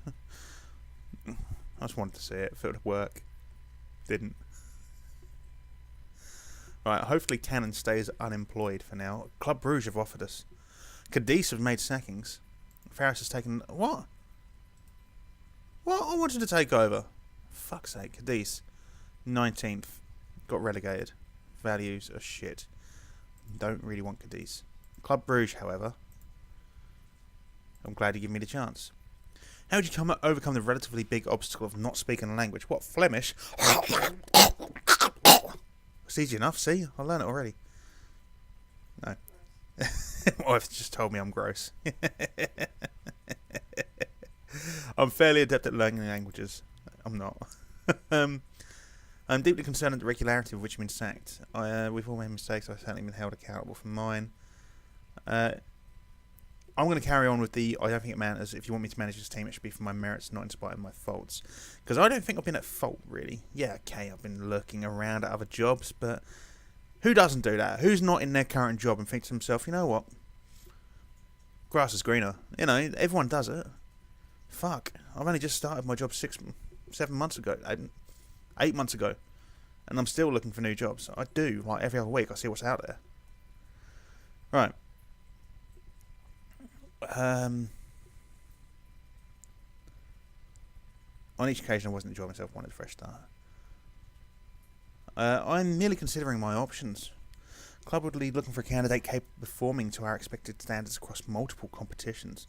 I just wanted to see it. If it would work. Didn't. Right, hopefully Cannon stays unemployed for now. Club Brugge have offered us. Cadiz have made sackings. Farris has taken... What? What? I wanted to take over. Fuck's sake. Cadiz. 19th. Got relegated. Values are shit. Don't really want Cadiz. Club Brugge, however. I'm glad you gave me the chance. How would you overcome the relatively big obstacle of not speaking the language? What, Flemish? It's easy enough, see? I learned it already. No. My wife just told me I'm gross. I'm fairly adept at learning languages. I'm not. I'm deeply concerned at the regularity of which I've been sacked. We've all made mistakes. I've certainly been held accountable for mine. I'm going to carry on with the I don't think it matters. If you want me to manage this team, it should be for my merits, not in spite of my faults. Because I don't think I've been at fault, really. Yeah, okay, I've been lurking around at other jobs, but who doesn't do that? Who's not in their current job and thinks to himself, you know what? Grass is greener. You know, everyone does it. Fuck. I've only just started my job 7 months ago. 8 months ago. And I'm still looking for new jobs. I do. Like, every other week I see what's out there. Right. On each occasion I wasn't enjoying myself, wanted a fresh start. I'm merely considering my options. Club would be looking for a candidate capable of performing to our expected standards across multiple competitions.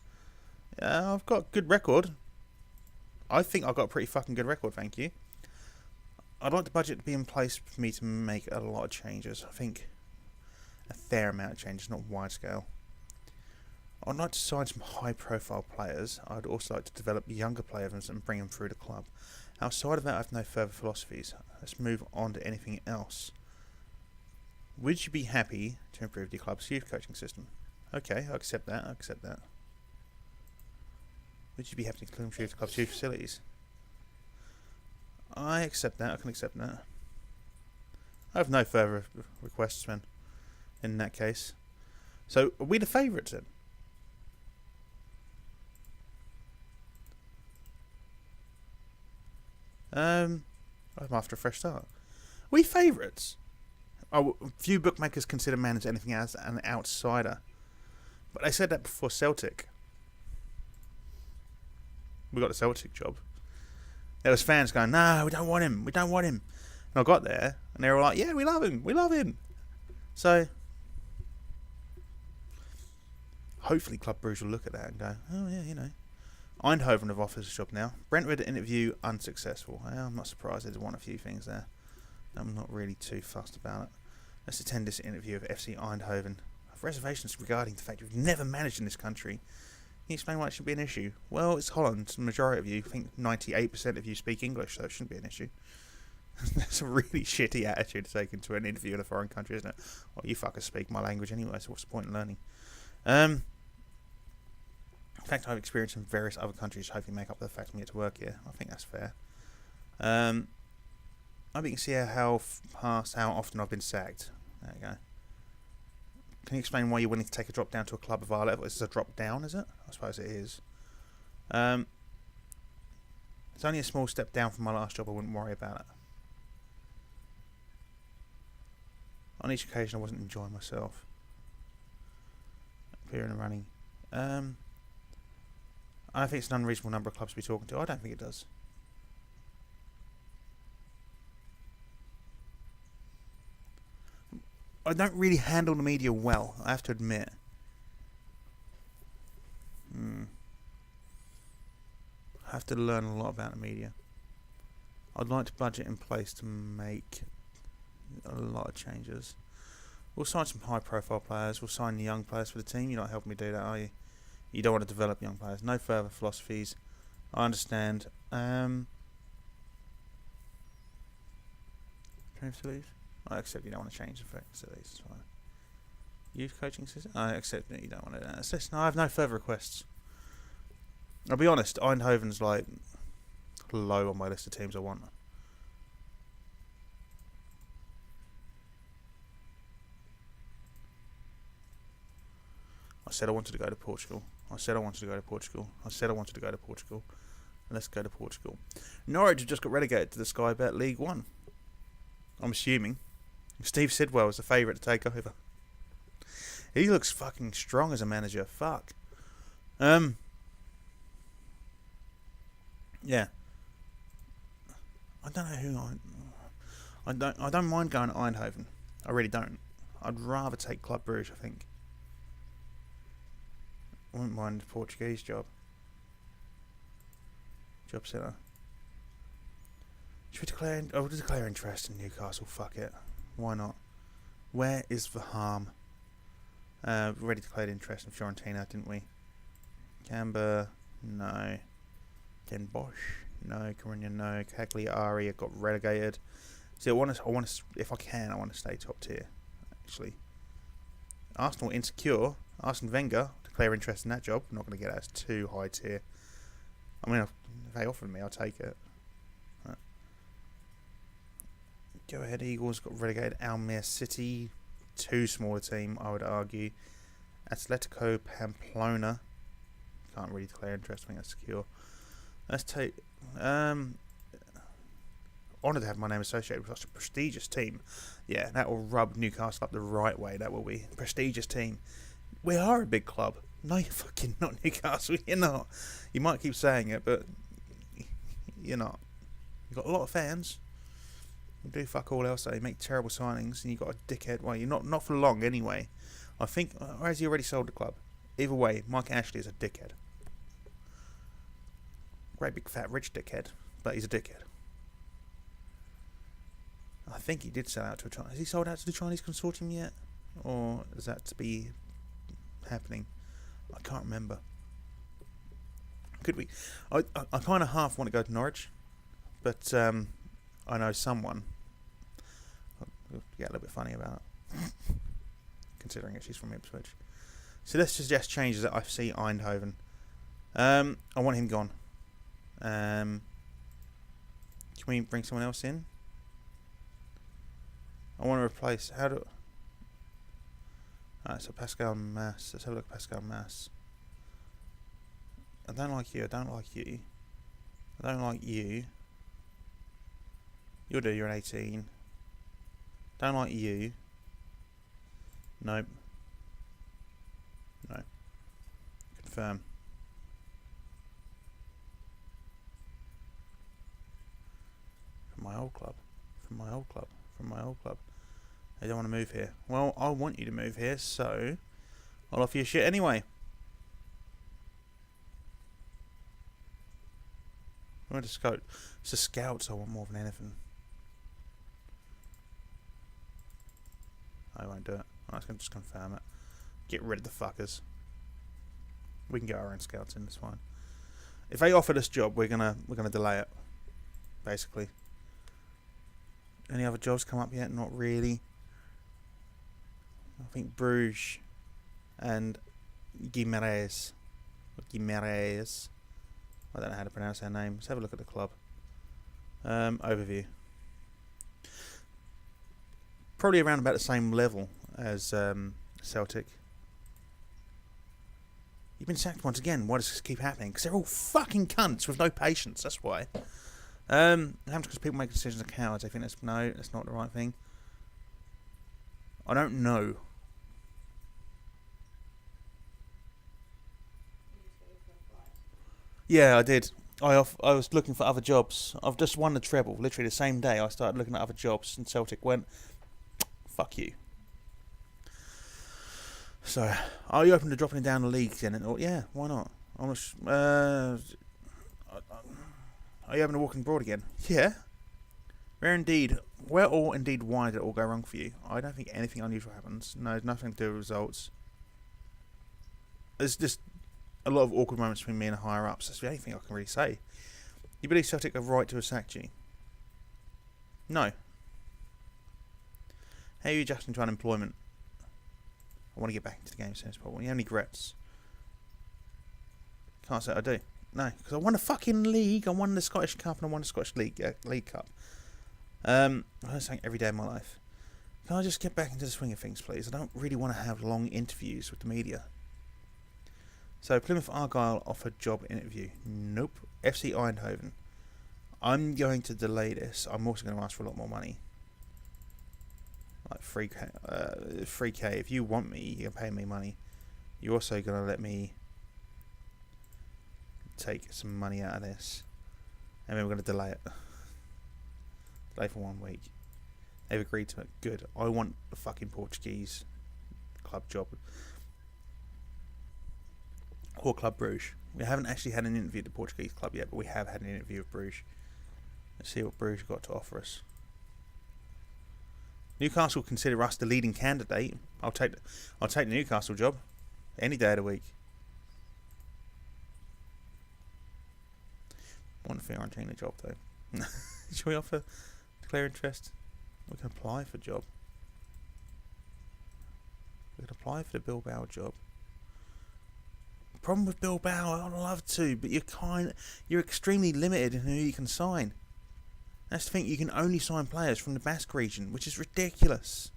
I've got a good record. I think I've got a pretty fucking good record, thank you. I'd like the budget to be in place for me to make a lot of changes. I think a fair amount of changes, not wide scale. I'd like to sign some high-profile players. I'd also like to develop younger players and bring them through the club. Outside of that, I have no further philosophies. Let's move on to anything else. Would you be happy to improve the club's youth coaching system? Okay, I accept that. I accept that. Would you be happy to improve the club's youth facilities? I accept that. I can accept that. I have no further requests, man. In that case, so are we the favourites then? I'm after a fresh start. We favourites? Oh, few bookmakers consider Man as anything as an outsider, but they said that before Celtic. We got the Celtic job. There was fans going, "No, we don't want him. We don't want him." And I got there, and they were like, "Yeah, we love him. We love him." So hopefully Club Brugge will look at that and go, "Oh yeah, you know." Eindhoven have offered a job now. Brentford interview unsuccessful. Well, I'm not surprised. There's one a few things there. I'm not really too fussed about it. Let's attend this interview of FC Eindhoven. I have reservations regarding the fact we've never managed in this country. you explain why it should be an issue? Well, it's Holland. The majority of you, I think 98% of you speak English, so it shouldn't be an issue. That's a really shitty attitude to take into an interview in a foreign country, isn't it? Well, you fuckers speak my language anyway, so what's the point in learning? In fact, I've experienced in various other countries, hopefully make up for the fact I'm here to work here. I think that's fair. I think you can see how often I've been sacked. There you go. Can you explain why you're willing to take a drop down to a club of our level? Is this a drop down, is it? I suppose it is. It's only a small step down from my last job. I wouldn't worry about it. On each occasion, I wasn't enjoying myself. Appearing and running. I don't think it's an unreasonable number of clubs to be talking to. I don't think it does. I don't really handle the media well, I have to admit. I have to learn a lot about the media. I'd like to budget in place to make a lot of changes. We'll sign some high profile players, we'll sign the young players for the team. You're not helping me do that, are you? You don't want to develop young players. No further philosophies. I understand. Facilities? I accept you don't want to change the facilities. It's fine. Youth coaching system? I accept that you don't want to do that. No, I have no further requests. I'll be honest, Eindhoven's like low on my list of teams I want. I said I wanted to go to Portugal. I said I wanted to go to Portugal. I said I wanted to go to Portugal. Let's go to Portugal. Norwich have just got relegated to the Sky Bet League 1. I'm assuming. Steve Sidwell is the favourite to take over. He looks fucking strong as a manager. Fuck. Yeah. I don't know who I don't mind going to Eindhoven. I really don't. I'd rather take Club Brugge, I think. I wouldn't mind the Portuguese job. Job centre. Should we declare? Oh, we'll declare interest in Newcastle. Fuck it. Why not? Where is the harm? We already declared interest in Fiorentina, didn't we? Camber, no. Den Bosch, no. Corinna, no. Cagliari got relegated. See, I want to. If I can, I want to stay top tier. Actually, Arsenal insecure. Arsene Wenger declare interest in that job. I'm not going to get that as too high tier. I mean, if they offered me, I'll take it. Go ahead, Eagles got relegated. Almere City, too small a team, I would argue. Atletico Pamplona, can't really declare interest. I think that's secure. Let's take. Honoured to have my name associated with such a prestigious team. Yeah, that will rub Newcastle up the right way. That will be prestigious team. We are a big club. No, you're fucking not, Newcastle. You're not. You might keep saying it, but you're not. You've got a lot of fans. You do fuck all else, though. You make terrible signings, and you've got a dickhead. Well, you're not for long anyway. I think, or has he already sold the club? Either way, Mike Ashley is a dickhead. Great big fat rich dickhead, but he's a dickhead. I think he did sell out to a Chinese. Has he sold out to the Chinese consortium yet? Or is that to be happening? I can't remember. Could we? I kind of half want to go to Norwich, but I know someone. I'll get a little bit funny about it, considering that she's from Ipswich. So let's suggest changes at FC Eindhoven. I want him gone. Can we bring someone else in? I want to replace. How do? Alright, so Pascal Mass. Let's have a look at Pascal Mass. I don't like you. I don't like you. I don't like you. You'll do. You're an 18. Don't like you. Nope. No. Confirm. From my old club. From my old club. From my old club. They don't want to move here. Well, I want you to move here, so I'll offer you shit anyway. I want to scout. It's the scouts I want more than anything. I won't do it. I'm just going to confirm it. Get rid of the fuckers. We can get our own scouts in. That's fine. If they offer this job, we're gonna delay it. Basically. Any other jobs come up yet? Not really. I think Bruges and Guimarães. Guimarães. I don't know how to pronounce their name. Let's have a look at the club. Overview. Probably around about the same level as Celtic. You've been sacked once again. Why does this keep happening? Because they're all fucking cunts with no patience. That's why. Happens because people make decisions are cowards. I think that's not the right thing. I don't know. Yeah, I did. I was looking for other jobs. I've just won the treble. Literally the same day I started looking at other jobs, and Celtic went, fuck you. So, are you open to dropping down the league then? And yeah, why not? Are you having a walking abroad again? Yeah. Where or indeed why did it all go wrong for you? I don't think anything unusual happens. No, nothing to do with results. There's just a lot of awkward moments between me and the higher ups. That's the only thing I can really say. You believe Celtic have right to have sacked you? No. How are you adjusting to unemployment? I want to get back into the game as soon as possible. You have any regrets? Can't say I do. No, because I won a fucking league. I won the Scottish Cup and I won the Scottish League Cup. I do something every day of my life. Can I just get back into the swing of things, please? I don't really want to have long interviews with the media. So, Plymouth Argyle offered job interview. Nope. FC Eindhoven. I'm going to delay this. I'm also going to ask for a lot more money. Like 3K. 3K. If you want me, you can pay me money. You're also going to let me take some money out of this. And then we're going to delay it. Delay for 1 week. They've agreed to it. Good. I want the fucking Portuguese club job. Or Club Bruges. We haven't actually had an interview at the Portuguese club yet, but we have had an interview with Bruges. Let's see what Bruges got to offer us. Newcastle consider us the leading candidate. I'll take the Newcastle job any day of the week. I want the Fiorentina job though. Should we offer declare interest? We can apply for a job. We can apply for the Bilbao job. Problem with Bilbao, I'd love to, but you're extremely limited in who you can sign. That's the thing, you can only sign players from the Basque region, which is ridiculous.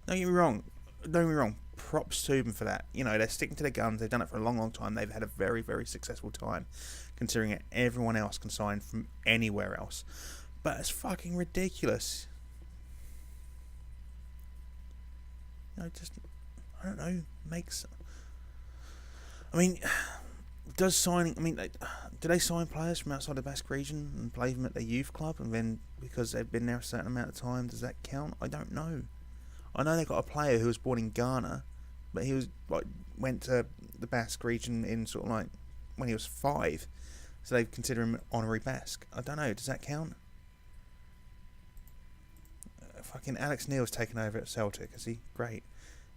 Don't get me wrong, props to them for that. You know, they're sticking to their guns, they've done it for a long, long time, they've had a very, very successful time, considering that everyone else can sign from anywhere else. But it's fucking ridiculous. You know, just, I don't know, makes... I mean, do they sign players from outside the Basque region and play them at their youth club, and then because they've been there a certain amount of time, does that count? I don't know. I know they got a player who was born in Ghana, but he was went to the Basque region in sort of like when he was 5, so they consider him honorary Basque. I don't know. Does that count? Fucking Alex Neil's taken over at Celtic, is he? Great.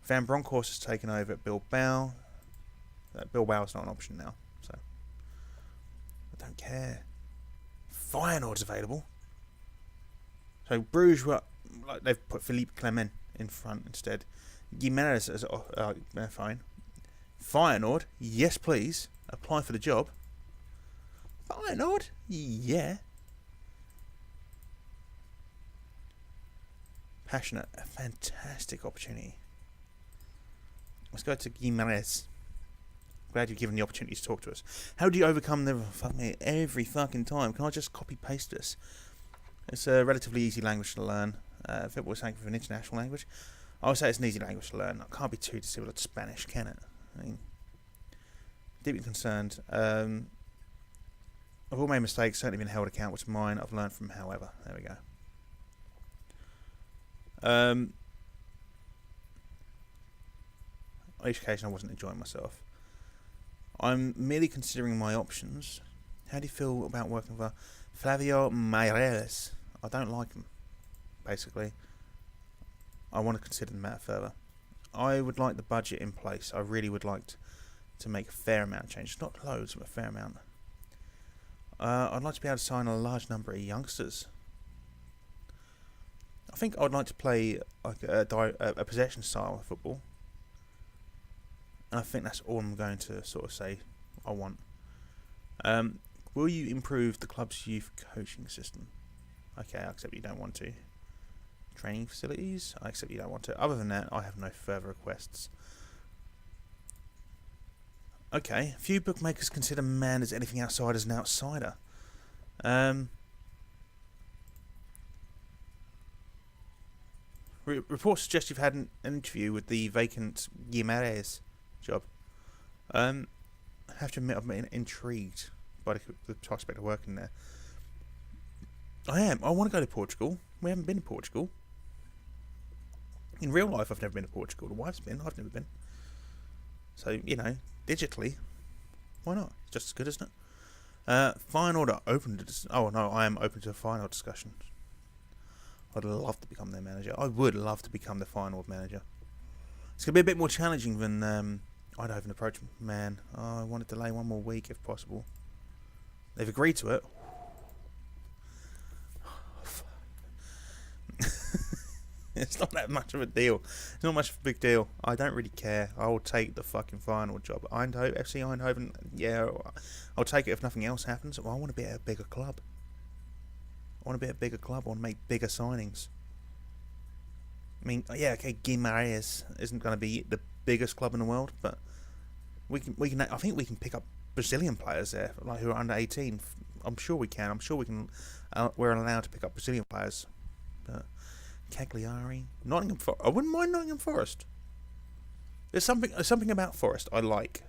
Van Bronckhorst has taken over at Bilbao. Bilbao's not an option now, so I don't care. Feyenoord's available. So Bruges, they've put Philippe Clement in front instead. Guimarães as fine. Feyenoord, yes please. Apply for the job. Feyenoord, yeah. Passionate, a fantastic opportunity. Let's go to Guimarães. Glad you've given the opportunity to talk to us. How do you overcome every fucking time? Can I just copy paste this? It's a relatively easy language to learn. If it was something for an international language, I would say it's an easy language to learn. It can't be too dissimilar to Spanish, can it? I mean, deeply concerned. I've all made mistakes, certainly been held accountable to mine. I've learned from however. There we go. On each occasion I wasn't enjoying myself. I'm merely considering my options. How do you feel about working for Flavio Meireles? I don't like him, basically. I want to consider the matter further. I would like the budget in place. I really would like to make a fair amount of changes. Not loads, but a fair amount. I'd like to be able to sign a large number of youngsters. I think I'd like to play like a possession style of football. And I think that's all I'm going to sort of say I want. Will you improve the club's youth coaching system? Okay, I accept you don't want to. Training facilities? I accept you don't want to. Other than that, I have no further requests. Okay, few bookmakers consider man as anything outside as an outsider. Reports suggest you've had an interview with the vacant Guimarães job. I have to admit, I've been intrigued by the prospect of working there. I am. I want to go to Portugal. We haven't been to Portugal. In real life, I've never been to Portugal. The wife's been. I've never been. So, digitally, why not? It's just as good, isn't it? Fine order open to... Oh, no, I am open to a final discussion. I'd love to become their manager. I would love to become the final manager. It's going to be a bit more challenging than Eindhoven approached. Man, I want to delay one more week if possible. They've agreed to it. It's not that much of a deal. It's not much of a big deal. I don't really care. I will take the fucking final job. Eindhoven, FC Eindhoven, yeah, I'll take it if nothing else happens. Well, I want to be at a bigger club. I want to be at a bigger club. I want to make bigger signings. I mean, yeah, okay, Guimarães isn't going to be the biggest club in the world, but we can. I think we can pick up Brazilian players there, like who are under 18. I'm sure we can. I'm sure we can. We're allowed to pick up Brazilian players, but Cagliari, Nottingham Forest. I wouldn't mind Nottingham Forest. There's something about Forest I like.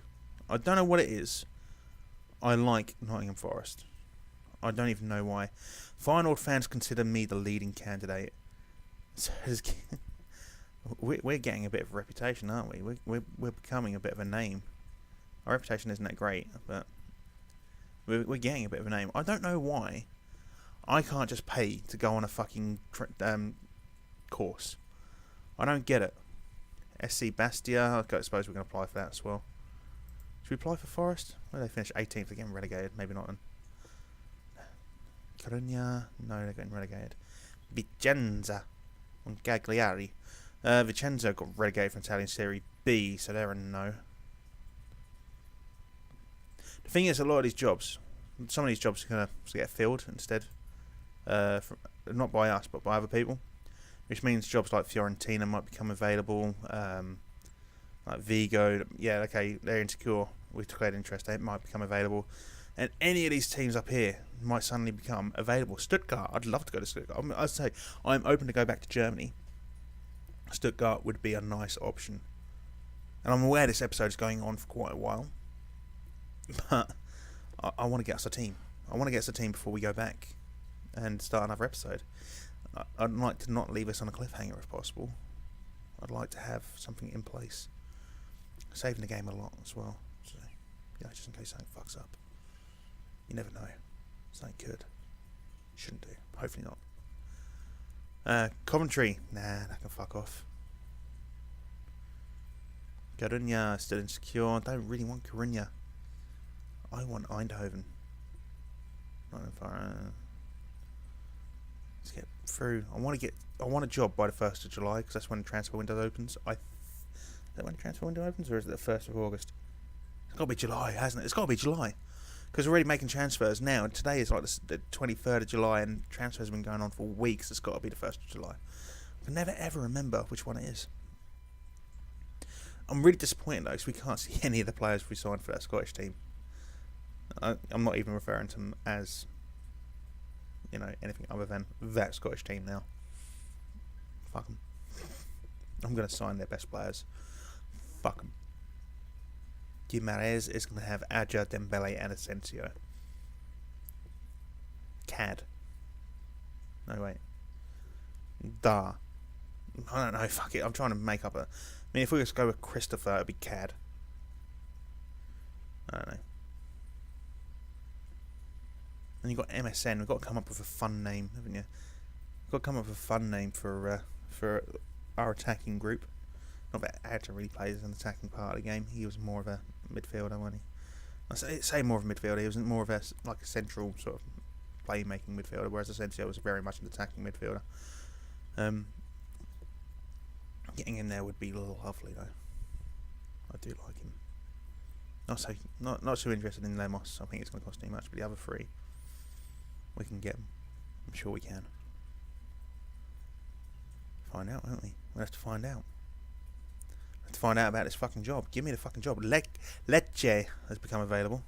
I don't know what it is. I like Nottingham Forest. I don't even know why. Feyenoord fans consider me the leading candidate. So we're getting a bit of a reputation, aren't we? We're becoming a bit of a name. Our reputation isn't that great, but we're getting a bit of a name. I don't know why I can't just pay to go on a fucking course. I don't get it. SC Bastia, I suppose we're going to apply for that as well. Should we apply for Forest? Well, they finished 18th, they're getting relegated. Maybe not then. Coruña, no, they're getting relegated. Vicenza and Cagliari. Vicenza got relegated from Italian Serie B, so they're a no. The thing is, a lot of these jobs, some of these jobs are going to get filled instead. Not by us, but by other people. Which means jobs like Fiorentina might become available. Like Vigo, yeah, okay, they're insecure. We've declared interest, they might become available. And any of these teams up here might suddenly become available. Stuttgart, I'd love to go to Stuttgart. I'd say I'm open to go back to Germany. Stuttgart would be a nice option. And I'm aware this episode is going on for quite a while. But I want to get us a team. I want to get us a team before we go back and start another episode. I'd like to not leave us on a cliffhanger if possible. I'd like to have something in place. Saving the game a lot as well. So, yeah, just in case something fucks up. You never know. Something could. Shouldn't do. Hopefully not. Coventry. Nah, that can fuck off. Coruña, still insecure. I don't really want Coruña. I want Eindhoven. Not in far. Let's get through. I want a job by the 1st of July because that's when the transfer window opens. Is that when the transfer window opens, or is it the 1st of August? It's got to be July, hasn't it? It's got to be July. Because we're already making transfers now. And today is like the 23rd of July, and transfers have been going on for weeks. It's got to be the 1st of July. I can never ever remember which one it is. I'm really disappointed though, because we can't see any of the players we signed for that Scottish team. I'm not even referring to them as, anything other than that Scottish team now. Fuck them. I'm going to sign their best players. Fuck them. Guimarães is going to have Adja, Dembele and Asensio. CAD. No, wait. Da. I don't know, fuck it. I'm trying to make up a... I mean, if we just go with Christopher, it'd be CAD. I don't know. And you've got MSN. We've got to come up with a fun name, haven't you? We've got to come up with a fun name for our attacking group. Not that Adler really plays an attacking part of the game. He was more of a midfielder, wasn't he? I say more of a midfielder. He was more of a central sort of playmaking midfielder, whereas Asensio was very much an attacking midfielder. Getting him there would be lovely, though. I do like him. Not so interested in Lemos. I think it's going to cost too much, but the other three, we can get them. I'm sure we can. Find out, won't we? We'll have to find out. Have to find out about this fucking job. Give me the fucking job. Lecce has become available.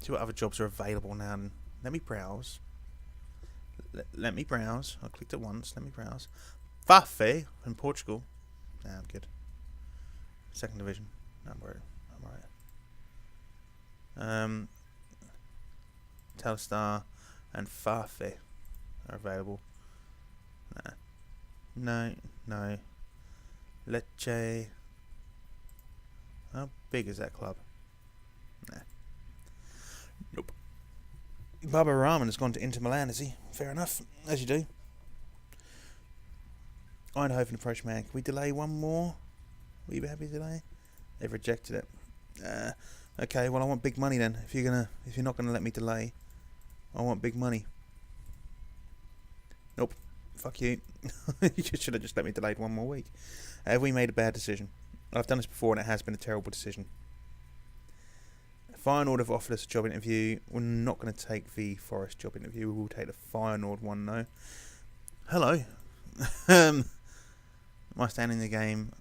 See what other jobs are available now. And let me browse. Let me browse. I clicked it once. Let me browse. Fafe in Portugal. Nah, I'm good. Second division. No, I'm right. Telstar and Fafe are available. Nah. No. Lecce. How big is that club? Nah. Nope. Baba Rahman has gone to Inter Milan, has he? Fair enough, as you do. Eindhoven approached man. Can we delay one more? Will you be happy to delay? They've rejected it. Okay, well I want big money then. If you're not gonna let me delay, I want big money. Nope. Fuck you. You should have just let me delay one more week. Have we made a bad decision? I've done this before and it has been a terrible decision. Feyenoord have offered us a job interview. We're not going to take the Forest job interview. We will take the Feyenoord one though. Hello. My stand in the game.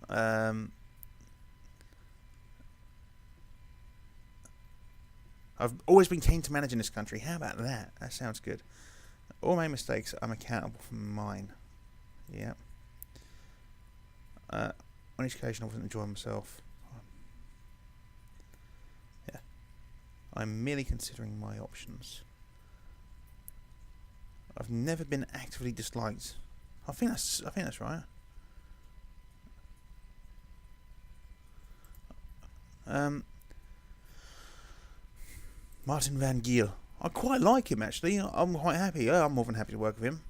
I've always been keen to manage in this country. How about that? That sounds good. All my mistakes, I'm accountable for mine. Yeah. On each occasion, I wasn't enjoying myself. Yeah. I'm merely considering my options. I've never been actively disliked. I think that's right. Martin Van Giel. I quite like him actually. I'm quite happy. I'm more than happy to work with him.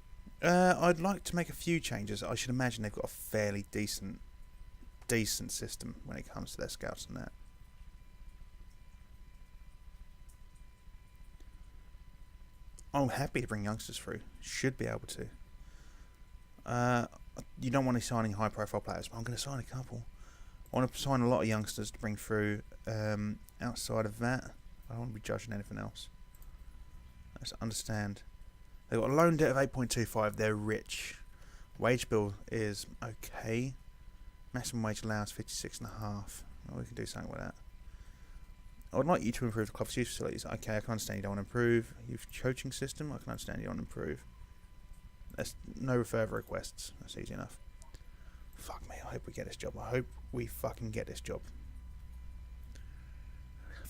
I'd like to make a few changes. I should imagine they've got a fairly decent system when it comes to their scouts and that. I'm happy to bring youngsters through. Should be able to. You don't want to sign any high profile players, but I'm going to sign a couple. I want to sign a lot of youngsters to bring through. Outside of that, I don't want to be judging anything else. Let's understand. They've got a loan debt of 8.25. They're rich. Wage bill is okay. Maximum wage allowance 56.5. Well, we can do something with that. I would like you to improve the club's youth facilities. Okay, I can understand you don't want to improve. Youth coaching system, I can understand you don't want to improve. There's no further requests. That's easy enough. Fuck me, I hope we get this job. I hope we fucking get this job.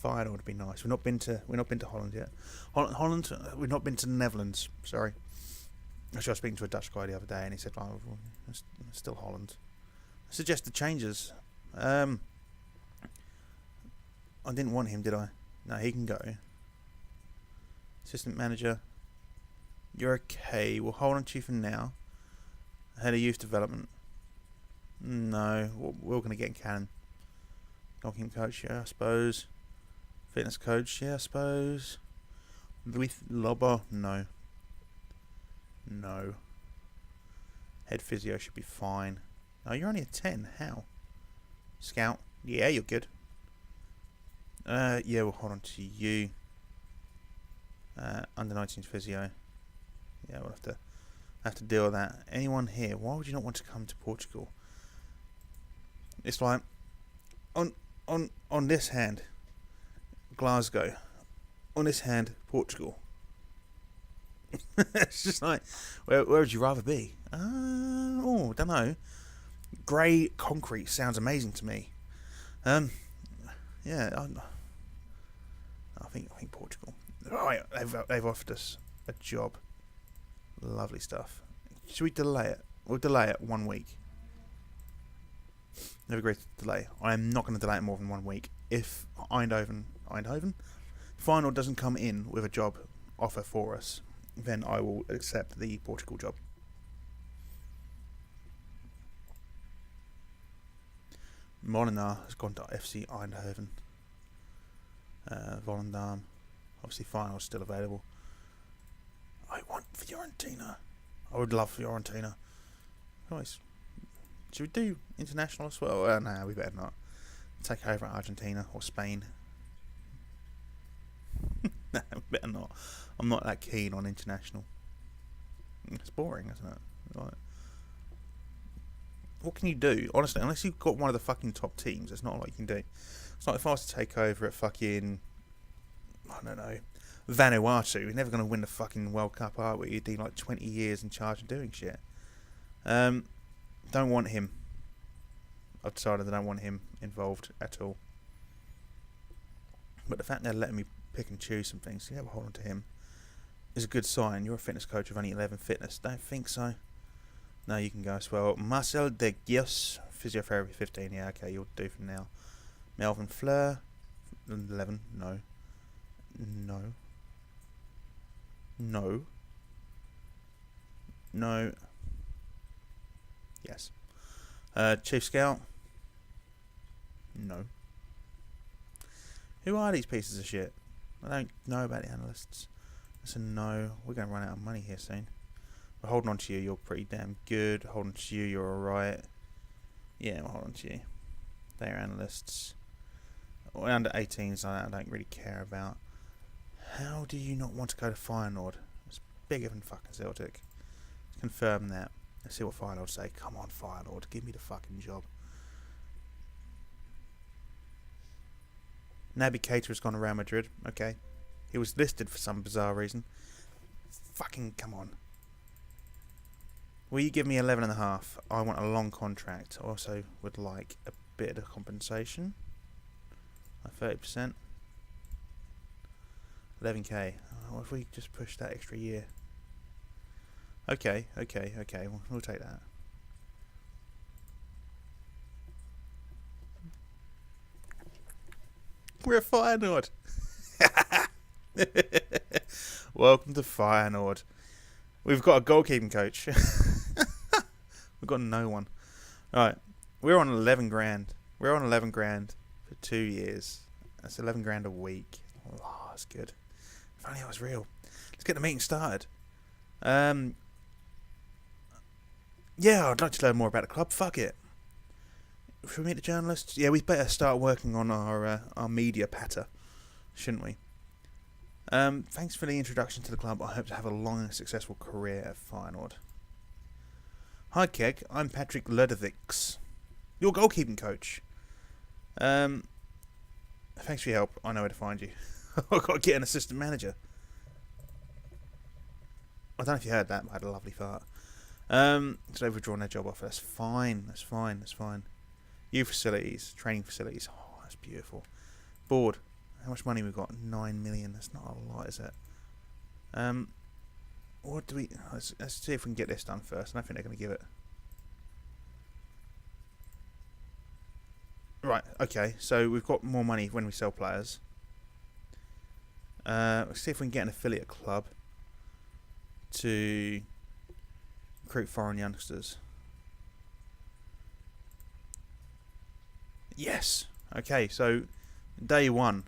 Feyenoord would be nice. We've not been to Holland yet. Holland. We've not been to the Netherlands. Sorry. Actually, I was speaking to a Dutch guy the other day, and he said, "Oh, it's still Holland." I suggested changes. I didn't want him, did I? No, he can go. Assistant manager. You're okay. We'll hold on to you for now. Head of youth development. No, we're going to get in Cannon. Goalkeeping coach, yeah, I suppose. Fitness coach, yeah, I suppose. With Lobo, no. No. Head physio should be fine. Oh, you're only a 10. How? Scout, yeah, you're good. Yeah, we'll hold on to you. Under 19s physio. Yeah, we'll have to deal with that. Anyone here? Why would you not want to come to Portugal? It's like on this hand, Glasgow. On this hand, Portugal. It's just like, where would you rather be? Don't know. Grey concrete sounds amazing to me. Yeah, I think Portugal. Right, they've offered us a job. Lovely stuff. Should we delay it? We'll delay it 1 week. Never agreed to delay. I am not going to delay it more than 1 week. If Eindhoven Feyenoord doesn't come in with a job offer for us, then I will accept the Portugal job. Molenaar has gone to FC Eindhoven. Volendam, obviously Feyenoord's still available. I want Fiorentina. I would love Fiorentina. Nice. Should we do international as well? No, we better not. Take over Argentina or Spain. No, better not. I'm not that keen on international. It's boring, isn't it? Right. What can you do? Honestly, unless you've got one of the fucking top teams, there's not a lot you can do. It's like if I was to take over at fucking, I don't know, Vanuatu, we're never going to win the fucking World Cup, are we? You'd be like 20 years in charge of doing shit. Don't want him. I've decided I don't want him involved at all. But the fact they're letting me pick and choose some things, yeah, hold on to him, is a good sign. You're a fitness coach of only 11 fitness. Don't think so. No, you can go as well. Marcel de Guios, physiotherapy 15. Yeah, okay, you'll do from now. Melvin Fleur, 11. No. No. No. No. Yes. Chief Scout. No. Who are these pieces of shit? I don't know about the analysts. That's a no. We're going to run out of money here soon. But holding on to you, you're pretty damn good. Holding on to you, you're alright. Yeah, we'll hold on to you. They're analysts. Well, under 18s, I don't really care about. How do you not want to go to Feyenoord? It's bigger than fucking Celtic. Let's confirm that. Let's see what Feyenoord say. Come on, Feyenoord. Give me the fucking job. Naby Keita has gone to Real Madrid. Okay. He was listed for some bizarre reason. Fucking come on. Will you give me 11.5? I want a long contract. Also would like a bit of compensation. Like 30%. 11k. What if we just push that extra year? Okay. We'll take that. We're a Feyenoord. Welcome to Feyenoord. We've got a goalkeeping coach. We've got no one. Alright. We're on 11 grand. We're on 11 grand for 2 years. That's 11 grand a week. Oh, that's good. If only I was real. Let's get the meeting started. Yeah, I'd like to learn more about the club. Fuck it. Should we meet the journalists? Yeah, we better start working on our media patter, shouldn't we? Thanks for the introduction to the club. I hope to have a long and successful career at Feyenoord. Hi, Keg. I'm Patrick Ludovics, your goalkeeping coach. Thanks for your help. I know where to find you. I've got to get an assistant manager. I don't know if you heard that, but I had a lovely fart. So they've withdrawn their job offer. That's fine. That's fine. Youth facilities, training facilities. Oh, that's beautiful. Board. How much money we've got? 9 million. That's not a lot, is it? What do we... Let's see if we can get this done first. I don't think they're going to give it. Right, okay. So we've got more money when we sell players. Let's see if we can get an affiliate club to recruit foreign youngsters. Yes. Okay, so day one,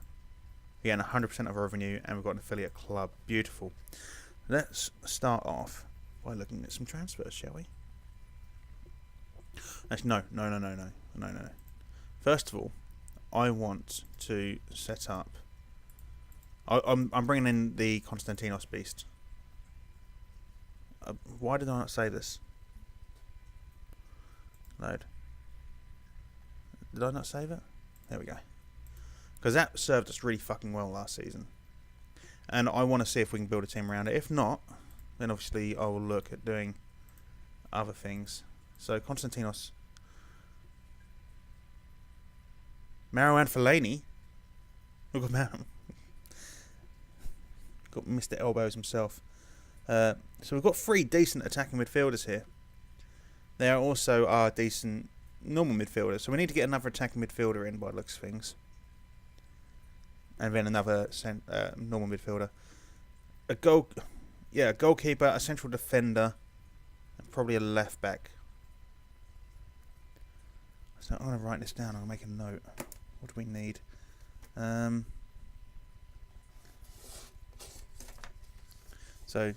we get 100% of our revenue, and we've got an affiliate club. Beautiful. Let's start off by looking at some transfers, shall we? Actually, no. First of all, I want to set up. I'm bringing in the Konstantinos beast. Why did I not say this? Load. Did I not save it? There we go. Because that served us really fucking well last season. And I want to see if we can build a team around it. If not, then obviously I will look at doing other things. So Konstantinos. Marouane Fellaini. Look at Marouane. Got Mr. Elbows himself. So we've got 3 decent attacking midfielders here. They are also our decent normal midfielders. So we need to get another attacking midfielder in by the looks of things. And then another normal midfielder. A goalkeeper, a central defender, and probably a left back. So I'm going to write this down. I'll make a note. What do we need? So,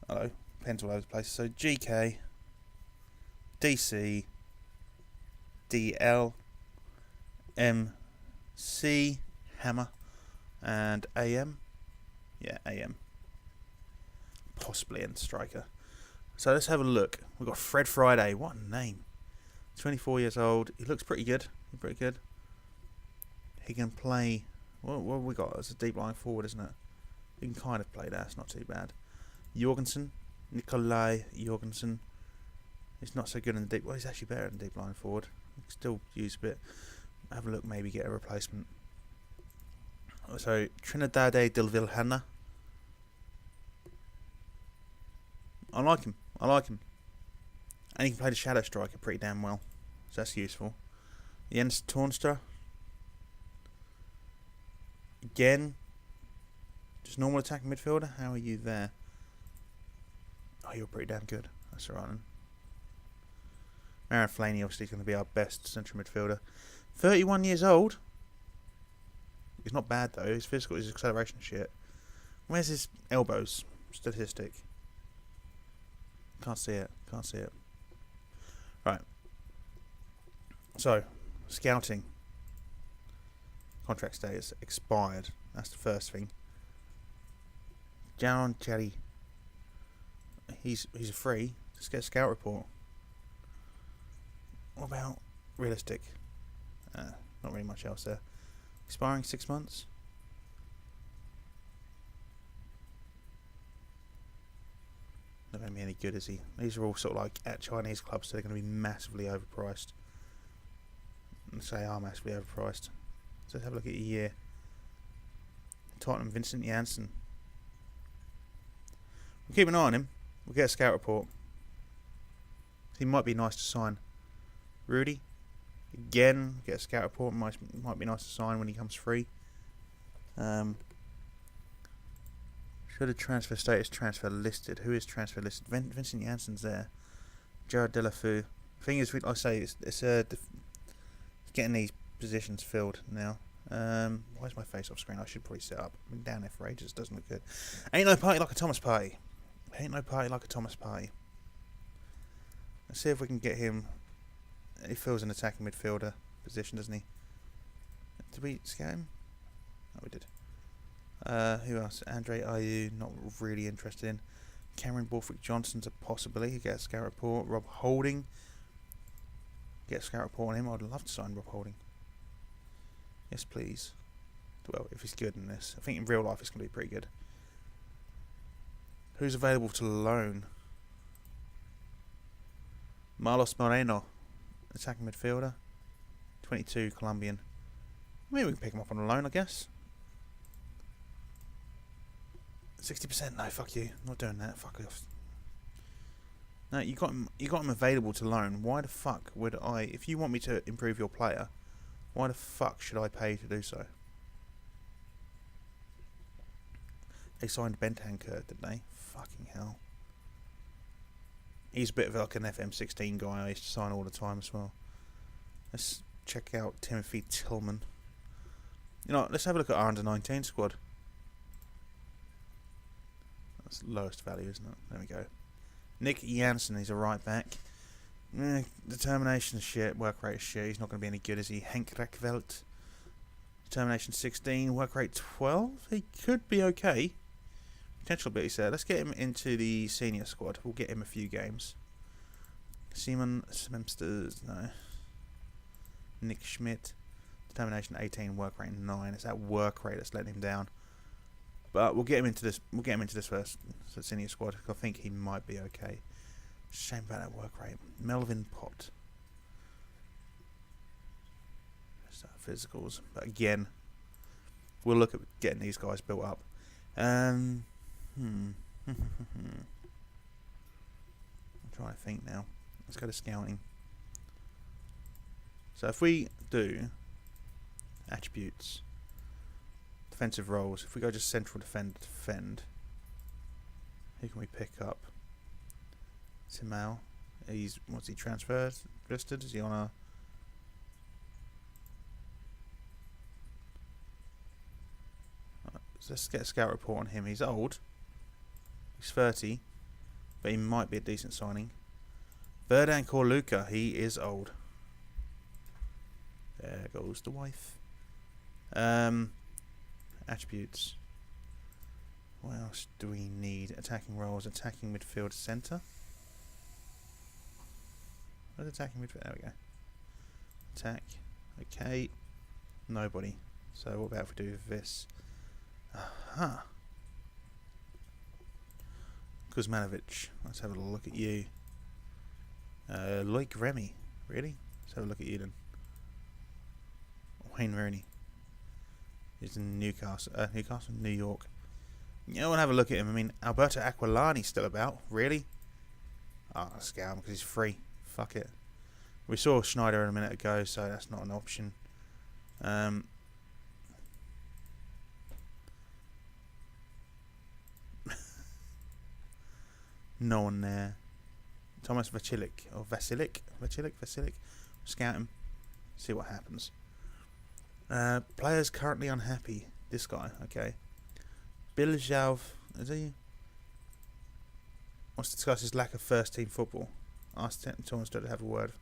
hello, pens all over the place. So GK, DC, DL, MC, hammer, and AM. Yeah, AM. Possibly end striker. So let's have a look. We've got Fred Friday. What a name. 24 years old. He looks pretty good. Pretty good. He can play. What have we got? It's a deep line forward, isn't it? He can kind of play that. It's not too bad. Jorgensen. Nikolai Jorgensen. He's not so good in the deep. Well, he's actually better in deep line forward. He can still use a bit. Have a look. Maybe get a replacement. So Trinidade de Vilhena. I like him. And he can play the shadow striker pretty damn well. So that's useful. Jens Tornstra. Again. Just normal attacking midfielder. How are you there? Oh, you're pretty damn good. That's alright then. Marin Fellaini obviously is going to be our best central midfielder. 31 years old. He's not bad though. His physical, his acceleration shit. Where's his elbows statistic? Can't see it. Right. So, scouting. Contract status expired. That's the first thing. Jaron Cherry. He's a free. Just get a scout report. What about realistic? Not really much else there. Expiring 6 months. Not going to be any good, is he? These are all sort of like at Chinese clubs, so they're going to be massively overpriced. Let's say they are massively overpriced. So let's have a look at a year. Tottenham, Vincent Janssen. We'll keep an eye on him. We'll get a scout report. He might be nice to sign. Rudy. Again, get a scout report. Might be nice to sign when he comes free. Should have transfer status transfer listed. Who is transfer listed? Vincent Janssen's there. Jared Delafou. Thing is, like I say, it's getting these positions filled now. Why is my face off screen? I should probably set up. I've been down there for ages. It doesn't look good. Ain't no party like a Thomas party. Let's see if we can get him. He fills an attacking midfielder position, doesn't he? Did we scout him? Oh, we did. Who else? Andre Ayew, not really interested in. Cameron Borthwick Johnson's a possibility. Get a scout report. Rob Holding. Get a scout report on him. I'd love to sign Rob Holding. Yes, please. Well, if he's good in this. I think in real life it's going to be pretty good. Who's available to loan? Marlos Moreno. Attacking midfielder. 22, Colombian. Maybe we can pick him up on a loan, I guess. 60%? No, fuck you. Not doing that. Fuck off. No, you got him available to loan. Why the fuck would I, if you want me to improve your player, why the fuck should I pay to do so? They signed Bentancur, didn't they? Fucking hell. He's a bit of like an FM16 guy I used to sign all the time as well. Let's check out Timothy Tillman. You know, let's have a look at our under-19 squad. That's the lowest value, isn't it? There we go. Nick Janssen, he's a right back. Determination is shit, work rate is shit. He's not going to be any good, is he? Henk Rekveld. Determination 16, work rate 12. He could be okay. Potential ability there. Let's get him into the senior squad. We'll get him a few games. Simon Smemsters, no. Nick Schmidt. Determination 18, work rate 9. It's that work rate that's letting him down. But we'll get him into this. We'll get him into this first senior squad. I think he might be okay. Shame about that work rate. Melvin Pott. Physicals, but again, we'll look at getting these guys built up. I'm trying to think now. Let's go to scouting. So if we do attributes, defensive roles, if we go just central defend, who can we pick up? Timau, What's he transferred? Listed? Is he on a... So let's get a scout report on him. He's old. He's 30. But he might be a decent signing. Verdan Corluka. He is old. There goes the wife. Attributes. What else do we need? Attacking roles. Attacking midfield centre. Where's attacking midfield? There we go. Attack. Okay. Nobody. So what about if we do this? Aha. Kuzmanovic. Let's have a look at you. Loic Remy. Really? Let's have a look at you then. Wayne Rooney. He's in Newcastle, New York. You know, we'll have a look at him. I mean, Alberto Aquilani's still about. Really? Oh, I'll scout him because he's free. Fuck it. We saw Schneider a minute ago, so that's not an option. No one there. Thomas Vacilic. Or Vacilic? Scout him. See what happens. Players currently unhappy. This guy, okay. Biljov, is he? Wants to discuss his lack of first team football. Ask Thomas to have a word.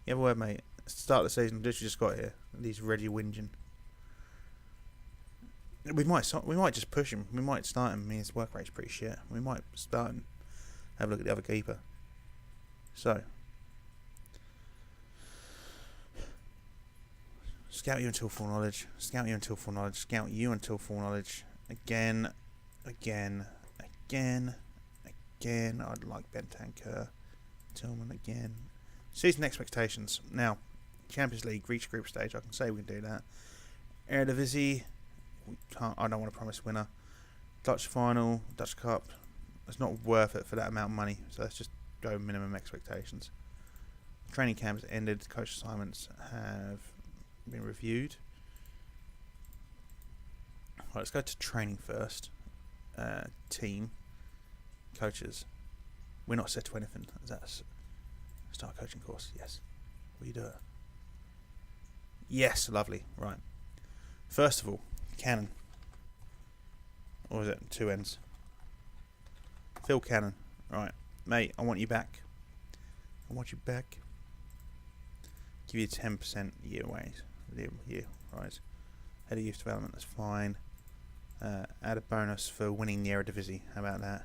You have a word, mate. Start the season. Literally just got here. He's ready whinging. We might just push him. We might start him. I mean, his work rate's pretty shit. We might start him. Have a look at the other keeper. So. Scout you until full knowledge. Scout you until full knowledge. Scout you until full knowledge. Again. I'd like Bentancur. Tillman again. Season expectations. Now, Champions League, reach group stage. I can say we can do that. Eredivisie. I don't want to promise winner. Dutch final. Dutch Cup. It's not worth it for that amount of money. So let's just go minimum expectations. Training camps ended. Coach assignments have been reviewed. Right, let's go to training first. Team. Coaches. We're not set to anything. That's start coaching course. Yes. Will you do it? Yes, lovely. Right. First of all, Cannon. Or is it two ends? Phil Cannon. Right. Mate, I want you back. I want you back. Give you 10% year rise. Head of youth development, that's fine. Add a bonus for winning the Eredivisie. How about that?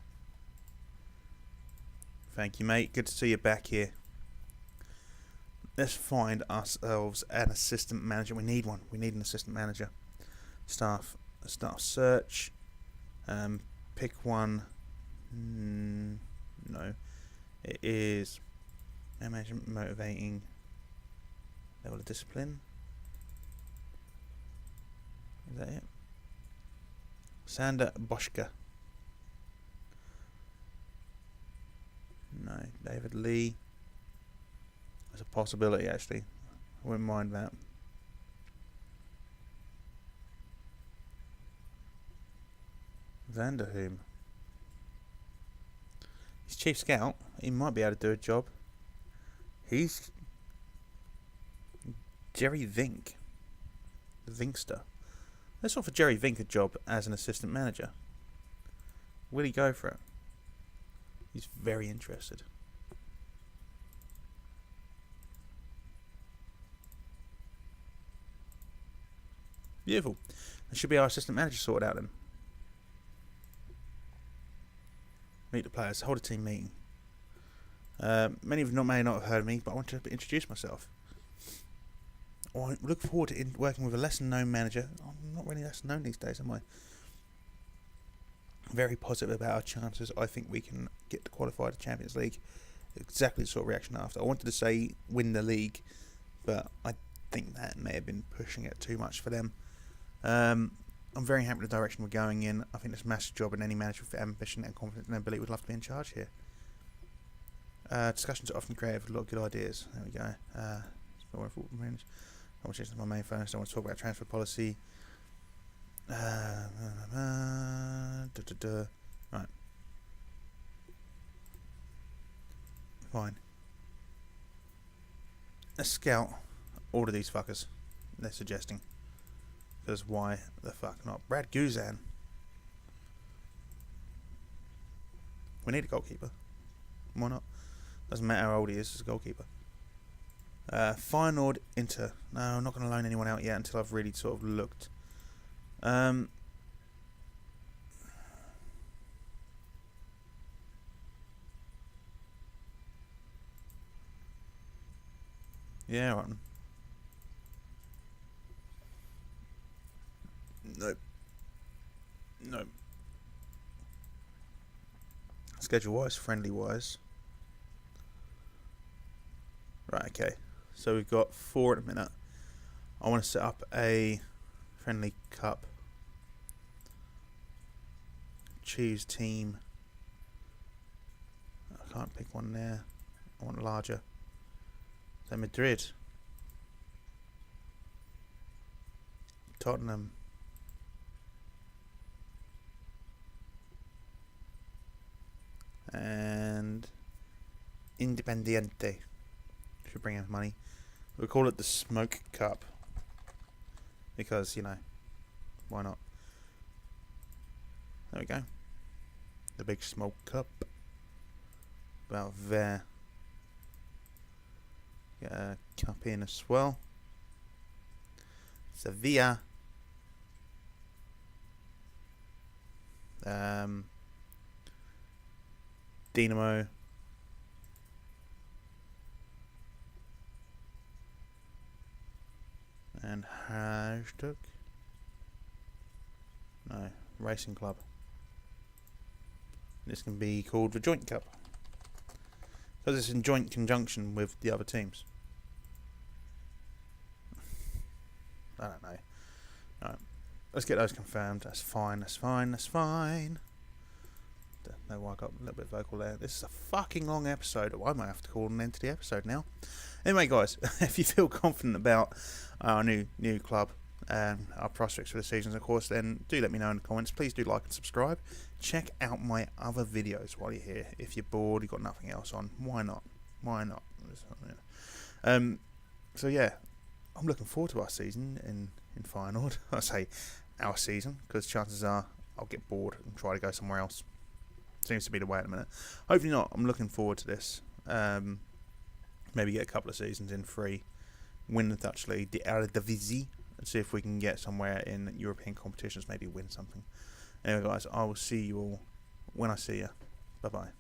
Thank you, mate. Good to see you back here. Let's find ourselves an assistant manager. We need one. We need an assistant manager. Staff search. Pick one. No. It is management motivating. Level of discipline. Is that it? Sander Boschke. No. David Lee. There's a possibility, actually. I wouldn't mind that. Vanderhoom. He's chief scout. He might be able to do a job. He's Jerry Vink. The Vinkster. Let's offer Jerry Vink a job as an assistant manager. Will he go for it? He's very interested. Beautiful. That should be our assistant manager sorted out then. Meet the players. Hold a team meeting. Many of you may not have heard of me, but I want to introduce myself. I look forward to working with a lesser-known manager. I'm not really lesser-known these days, am I? Very positive about our chances. I think we can get qualified to Champions League. Exactly the sort of reaction after. I wanted to say win the league, but I think that may have been pushing it too much for them. I'm very happy with the direction we're going in. I think it's a massive job, and any manager with ambition and confidence and ability would love to be in charge here. Discussions are often creative with a lot of good ideas. There we go. I want to change my main focus. I want to talk about transfer policy. Right. Fine. let's scout all of these fuckers they're suggesting. Because why the fuck not? Brad Guzan. We need a goalkeeper. Why not? Doesn't matter how old he is as a goalkeeper. Feyenoord Inter. No, I'm not going to loan anyone out yet until I've really sort of looked. Yeah, right. Nope. Nope. Schedule wise, friendly wise. Right, okay. So we've got 4 at the minute. I want to set up a friendly cup. Choose team. I can't pick one there. I want larger. So Madrid. Tottenham. And Independiente. Should bring in money. We'll call it the Smoke Cup. Because, you know, why not? There we go. The big Smoke Cup. About there. Get a cup in as well. Sevilla. Dinamo. And hashtag. No, Racing Club. This can be called the Joint Cup. Because it's in joint conjunction with the other teams. I don't know. Alright. Let's get those confirmed. That's fine, that's fine, that's fine. Don't know why I got a little bit vocal there. This is a fucking long episode. I might have to call an end to the episode now. Anyway, guys, if you feel confident about our new club and our prospects for the season, of course, then do let me know in the comments. Please do like and subscribe. Check out my other videos while you're here. If you're bored, you've got nothing else on, why not? Why not? So yeah, I'm looking forward to our season in Feyenoord. I say our season because chances are I'll get bored and try to go somewhere else. Seems to be the way at the minute. Hopefully not. I'm looking forward to this. Maybe get a couple of seasons in free, win the Dutch League, the Eredivisie, and see if we can get somewhere in European competitions, maybe win something. Anyway, guys, I will see you all when I see you. Bye-bye.